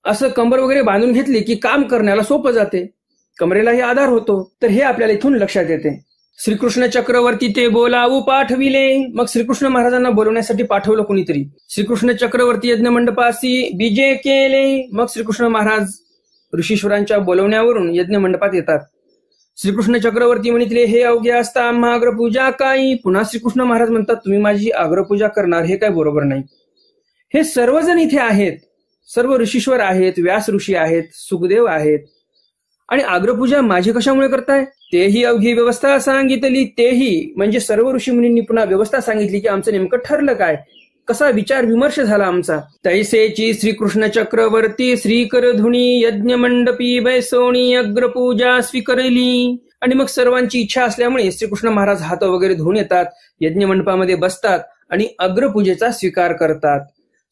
असं कंबर वगैरे बांधून घेतली की काम करण्याला सोपं जाते, कमरेलाही आधार होतो. तर हे आपल्याला इथून लक्षात येते. श्रीकृष्ण चक्रवर्ती ते बोलावू पाठविले. मग श्रीकृष्ण महाराजांना बोलवण्यासाठी पाठवलं कोणीतरी. श्रीकृष्ण चक्रवर्ती यज्ञ मंडपासी बीजे केले. मग श्रीकृष्ण महाराज ऋषीश्वरांच्या बोलवण्यावरून यज्ञ मंडपात येतात. श्रीकृष्ण चक्रवर्ती म्हणितले हे अवघे असता आम्हा अग्रपूजा काही. पुन्हा श्रीकृष्ण महाराज म्हणतात तुम्ही माझी अग्रपूजा करणार हे काय बरोबर नाही. हे सर्वजण इथे आहेत, सर्व ऋषीश्वर आहेत, व्यास ऋषी आहेत, सुखदेव आहेत आणि अग्रपूजा माझी कशामुळे करताय? तेही अवघी व्यवस्था सांगितली. तेही म्हणजे सर्व ऋषी मुनींनी पुन्हा व्यवस्था सांगितली की आमचं नेमकं ठरलं काय, कसा विचार विमर्श झाला आमचा. तैसेची श्रीकृष्ण चक्रवर्ती श्रीकर धुनी यज्ञ मंडपी बैसोणी अग्रपूजा स्वीकारली. आणि मग सर्वांची इच्छा असल्यामुळे श्रीकृष्ण महाराज हात वगैरे धुवून येतात, यज्ञ मंडपामध्ये बसतात आणि अग्रपूजेचा स्वीकार करतात.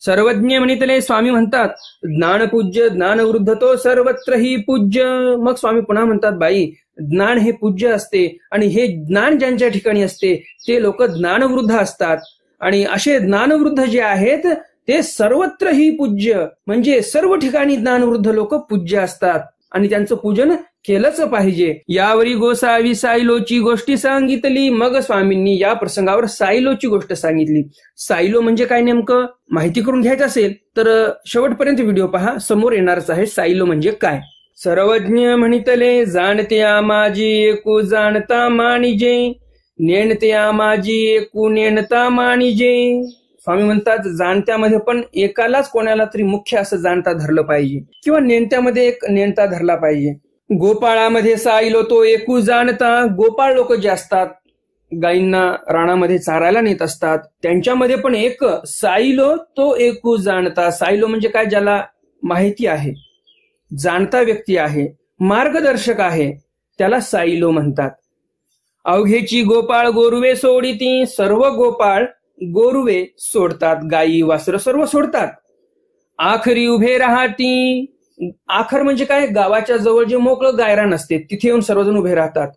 सर्वज्ञ म्हणितले. स्वामी म्हणतात ज्ञानपूज्य ज्ञानवृद्ध तो सर्वत्रही पूज्य. मग स्वामी पुन्हा म्हणतात बाई ज्ञान हे पूज्य असते आणि हे ज्ञान ज्यांच्या ठिकाणी असते ते लोक ज्ञानवृद्ध असतात आणि असे ज्ञानवृद्ध जे आहेत ते सर्वत्रही पूज्य म्हणजे सर्व ठिकाणी ज्ञानवृद्ध लोक पूज्य असतात आणि त्यांचं पूजन केलंच पाहिजे. यावरी गोसावी सायलोची गोष्टी सांगितली. मग स्वामींनी या प्रसंगावर सायलोची गोष्ट सांगितली. सायलो म्हणजे काय नेमकं माहिती करून घ्यायचं असेल तर शेवटपर्यंत व्हिडिओ पहा, समोर येणारच आहे सायलो म्हणजे काय. सर्वज्ञ म्हणितले जाणत्या माझी एकू जाणता मानिजे, नेणत्या माझी एकू नेणता मानिजे. स्वामी म्हणतात जाणत्यामध्ये पण एकालाच कोणाला तरी मुख्य असं जाणता धरलं पाहिजे, किंवा नेणत्यामध्ये एक नेणता धरला पाहिजे. गोपाळामध्ये साईलो तो एकू जाणता. गोपाळ लोक जे असतात, गायींना रानामध्ये चारायला नेत असतात, त्यांच्यामध्ये पण एक साईलो तो एकू जाणता. साईलो म्हणजे काय? ज्याला माहिती आहे, जाणता व्यक्ती आहे, मार्गदर्शक आहे, त्याला साईलो म्हणतात. अवघेची गोपाळ गोरुवे सोडिती. सर्व गोपाळ गोरुवे सोडतात, गायी वासरं सर्व सोडतात. आखरी उभे राहती. आखर म्हणजे काय? गावाच्या जवळ जे मोकळं गायरान असते तिथे येऊन सर्वजण उभे राहतात.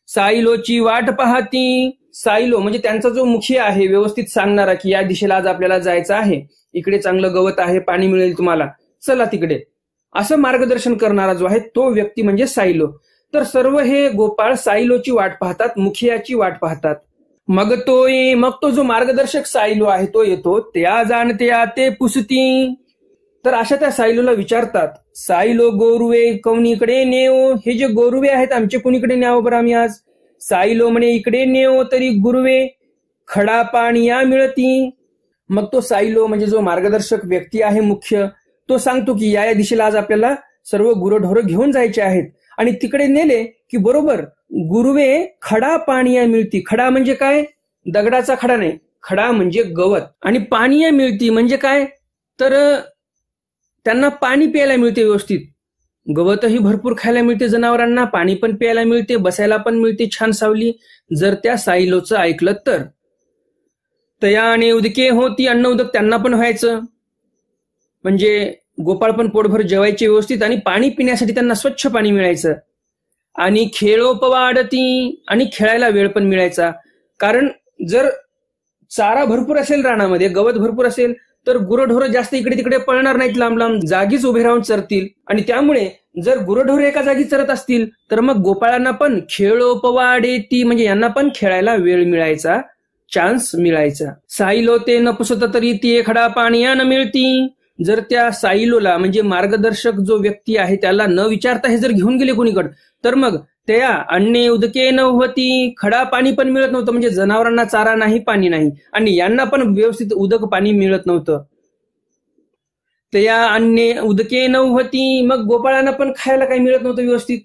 साईलोची वाट पाहती. साईलो म्हणजे त्यांचा जो मुखिया आहे, व्यवस्थित सांगणारा की या दिशेला आज आपल्याला जायचं आहे, इकडे चांगलं गवत आहे, पाणी मिळेल तुम्हाला, चला तिकडे, असं मार्गदर्शन करणारा जो आहे तो व्यक्ती म्हणजे साईलो. तर सर्व हे गोपाळ साईलोची वाट पाहतात, मुखियाची वाट पाहतात. मग तो जो मार्गदर्शक साईलो आहे तो येतो. त्या जाणत्या ते पुसती. तर अशा त्या साईलोला विचारतात, साईलो गोरुवे कोणीकडे नेओ. हे जे गोरुवे आहेत आमचे कोणीकडे न्यावं बरं आम्ही आज? साईलो म्हणे इकडे नेओ तरी गुरुवे खडा पाणीया मिळती. मग तो साईलो म्हणजे जो मार्गदर्शक व्यक्ती आहे मुख्य, तो सांगतो की या दिशेला आज आपल्याला सर्व गुरढोरं घेऊन जायचे आहेत. आणि तिकडे नेले की बरोबर गुरुवे खडा पाणीया मिळती. खडा म्हणजे काय? दगडाचा खडा नाही, खडा म्हणजे गवत. आणि पाणीया मिळती म्हणजे काय? तर त्यांना पाणी प्यायला मिळते व्यवस्थित. गवतही भरपूर खायला मिळते जनावरांना, पाणी पण प्यायला मिळते, बसायला पण मिळते छान सावली, जर त्या साईलोचं ऐकलं तर. तयाने उदके होती. अन्न उदक त्यांना पण व्हायचं, म्हणजे गोपाळ पण पोटभर जेवायचे व्यवस्थित, आणि पाणी पिण्यासाठी त्यांना स्वच्छ पाणी मिळायचं. आणि खेळोपवाडती. आणि खेळायला वेळ पण मिळायचा. कारण जर चारा भरपूर असेल रानामध्ये, गवत भरपूर असेल, तर गुरढोरं जास्त इकडे तिकडे पळणार नाहीत, लांब लांब जागीच उभे राहून चरतील. आणि त्यामुळे जर गुरढोरं एका जागी चरत असतील तर मग गोपाळांना पण खेळोपवाडेती, म्हणजे यांना पण खेळायला वेळ मिळायचा, चान्स मिळायचा. साईलो ते न पुसत तरी ती एखडा पाणीया न मिळती. जर त्या साईलोला म्हणजे मार्गदर्शक जो व्यक्ती आहे त्याला न विचारता हे जर घेऊन गेले कोणीकडे, तर मग त्या अन्ने उदके न होती. खडा पाणी पण मिळत नव्हतं, म्हणजे जनावरांना चारा नाही, पाणी नाही, आणि यांना पण व्यवस्थित उदक पाणी मिळत नव्हतं. त्या अन्ने उदके न होती. मग गोपाळांना पण खायला काही मिळत नव्हतं व्यवस्थित,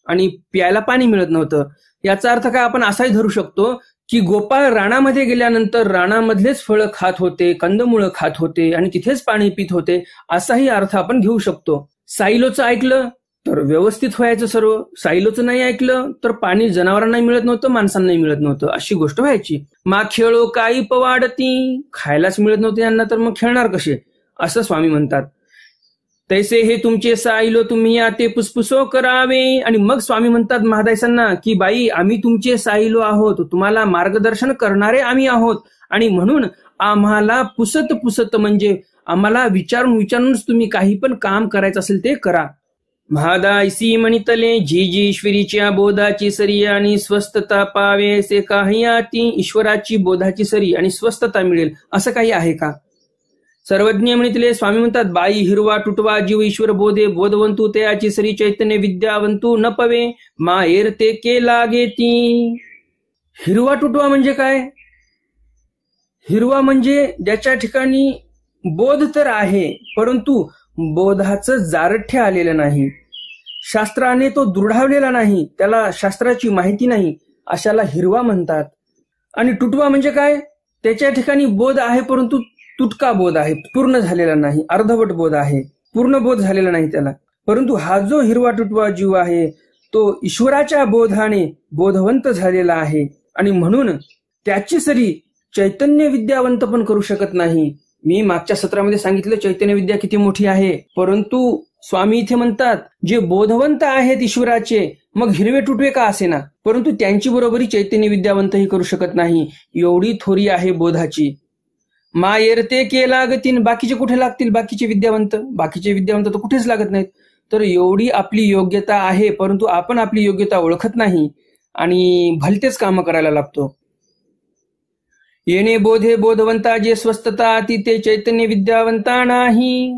आणि प्यायला पाणी मिळत नव्हतं. याचा अर्थ काय आपण असाही धरू शकतो की गोपाळ रानामध्ये गेल्यानंतर रानामधलेच फळं खात होते, कंदमुळं खात होते, आणि तिथेच पाणी पित होते, असाही अर्थ आपण घेऊ शकतो. साईलोचं ऐकलं तर व्यवस्थित व्हायचं सर्व, साईलोचं नाही ऐकलं तर पाणी जनावरांनाही मिळत नव्हतं, माणसांनाही मिळत नव्हतं, अशी गोष्ट व्हायची. मा खेळो काही पवाडती. खायलाच मिळत नव्हते यांना, तर मग खेळणार कसे, असं स्वामी म्हणतात. तैसे हे तुमचे साईलो तुम्ही या ते पुसपुसो करावे. आणि मग स्वामी म्हणतात महादायसांना की बाई, आम्ही तुमचे साईलो आहोत, तुम्हाला मार्गदर्शन करणारे आम्ही आहोत, आणि म्हणून आम्हाला पुसत पुसत म्हणजे आम्हाला विचारूनच तुम्ही काही पण काम करायचं असेल ते करा. महादायसी म्हणितले जी ईश्वरीच्या बोधाची सरी आणि स्वस्थता पावे से काही आती. ईश्वराची बोधाची सरी आणि स्वस्थता मिळेल असं काही आहे का? सर्वज्ञ म्हणितले स्वामी म्हणतात, बाई हिरवा तुटवा जीव ईश्वर बोधे बोधवंतू त्याची सरी चैतन्य विद्यावंतू न पवे माहेर ते के लागे ती. हिरवा तुटवा म्हणजे काय? हिरवा म्हणजे ज्याच्या ठिकाणी बोध तर आहे परंतु बोधाचं जारठ्य आलेलं नाही, शास्त्राने तो दृढावलेला नाही, त्याला शास्त्राची माहिती नाही, अशाला हिरवा म्हणतात. आणि तुटवा म्हणजे काय? त्याच्या ठिकाणी बोध आहे परंतु तुटका बोध आहे, पूर्ण झालेला नाही, अर्धवट बोध आहे, पूर्ण बोध झालेला नाही त्याला. परंतु हा जो हिरवा तुटवा जीव आहे तो ईश्वराच्या बोधाने बोधवंत झालेला आहे, आणि म्हणून त्याची सरी चैतन्य विद्यावंत पण करू शकत नाही. मी मागच्या सत्रामध्ये सांगितलं चैतन्य विद्या किती मोठी आहे, परंतु स्वामी इथे म्हणतात जे बोधवंत आहेत ईश्वराचे, मग हिरवे तुटवे का असेना, परंतु त्यांची बरोबरी चैतन्य विद्यावंतही करू शकत नाही, एवढी थोरी आहे बोधाची. मायेर ते के लागतीन. बाकीचे कुठे लागतील? बाकीचे विद्यावंत तर कुठेच लागत नाहीत. तर एवढी आपली योग्यता आहे, परंतु आपण आपली योग्यता ओळखत नाही आणि भलतेच कामं करायला लागतो. येणे बोधे बोधवंता जे स्वस्थता ती ते चैतन्य विद्यावंता नाही.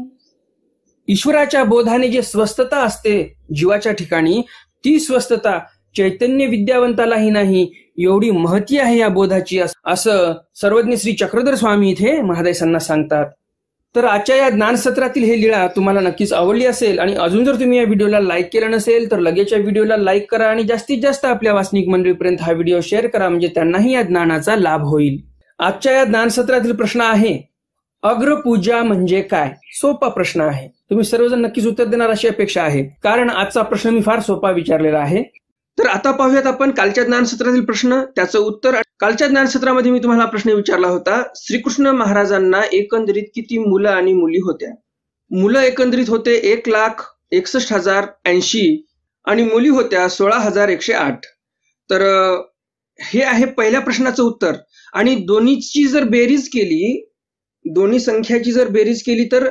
ईश्वराच्या बोधाने जे स्वस्थता असते जीवाच्या ठिकाणी, ती स्वस्थता चैतन्य विद्यावंतालाही नाही एवढी महती आहे या बोधाची, असं सर्वज्ञ श्री चक्रधर स्वामी इथे महादेसांना सांगतात. तर आजच्या या ज्ञानसत्रातील हे लीळा तुम्हाला नक्कीच आवडली असेल आणि अजून जर तुम्ही या व्हिडिओला लाईक केलं नसेल तर लगेच या व्हिडिओला लाईक करा आणि जास्तीत जास्त आपल्या वाचनिक मंडळीपर्यंत हा व्हिडिओ शेअर करा, म्हणजे त्यांनाही या ज्ञानाचा लाभ होईल. आजच्या या ज्ञानसत्रातील प्रश्न आहे, अग्रपूजा म्हणजे काय? सोपा प्रश्न आहे, तुम्ही सर्वजण नक्कीच उत्तर देणार अशी अपेक्षा आहे, कारण आजचा प्रश्न मी फार सोपा विचारलेला आहे. तर आता पाहूयात आपण कालच्या ज्ञानसत्रातील प्रश्न, त्याचं उत्तर. कालच्या ज्ञानसत्रामध्ये मी तुम्हाला प्रश्न विचारला होता, श्रीकृष्ण महाराजांना एकंदरीत किती मुलं आणि मुली होत्या? मुलं एकंदरीत होते 1,61,080 आणि मुली होत्या 16,108. तर हे आहे पहिल्या प्रश्नाचं उत्तर. आणि दोन्हीची जर बेरीज केली, दोन्ही संख्याची जर बेरीज केली तर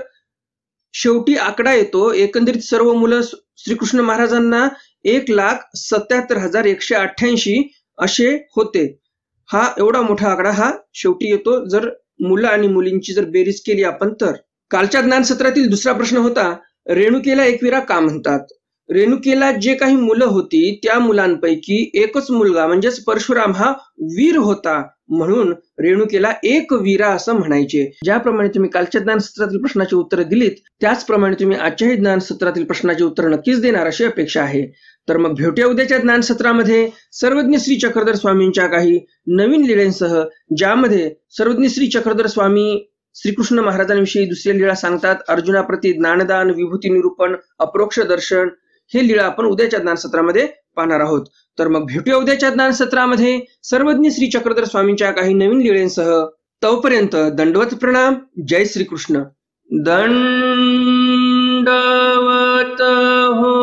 शेवटी आकडा येतो, एकंदरीत सर्व मुलं श्रीकृष्ण महाराजांना 1,77,188 असे होते. हा एवढा मोठा आकडा हा शेवटी येतो जर मुलं आणि मुलींची जर बेरीज केली आपण तर. कालच्या ज्ञानसत्रातील दुसरा प्रश्न होता, रेणुकेला एकविरा का म्हणतात? रेणुकेला जे काही मुलं होती त्या मुलांपैकी एकच मुलगा म्हणजेच परशुराम हा वीर होता, म्हणून रेणुकेला एक वीरा असं म्हणायचे. ज्याप्रमाणे तुम्ही कालच्या ज्ञानसत्रातील प्रश्नाची उत्तरे दिलीत त्याचप्रमाणे तुम्ही आजच्याही ज्ञानसत्रातील प्रश्नाची उत्तर नक्कीच देणार अशी अपेक्षा आहे. तर मग भेटूया उद्याच्या ज्ञानसत्रामध्ये सर्वज्ञ श्री चक्रधर स्वामींच्या काही नवीन लीळेंसह, ज्यामध्ये सर्वज्ञ श्री चक्रधर स्वामी श्रीकृष्ण महाराजांविषयी दुसऱ्या लीळा सांगतात. अर्जुनाप्रती ज्ञानदान, विभूती निरूपण, अपरोक्ष दर्शन हे लीळा आपण उद्याच्या ज्ञानसत्रामध्ये पाहणार आहोत. तर मग भेटूया उद्याच्या ज्ञानसत्रामध्ये सर्वज्ञ श्री चक्रधर स्वामींच्या काही नवीन लीळेंसह. तोपर्यंत दंडवत प्रणाम. जय श्रीकृष्ण. दंडवत हो.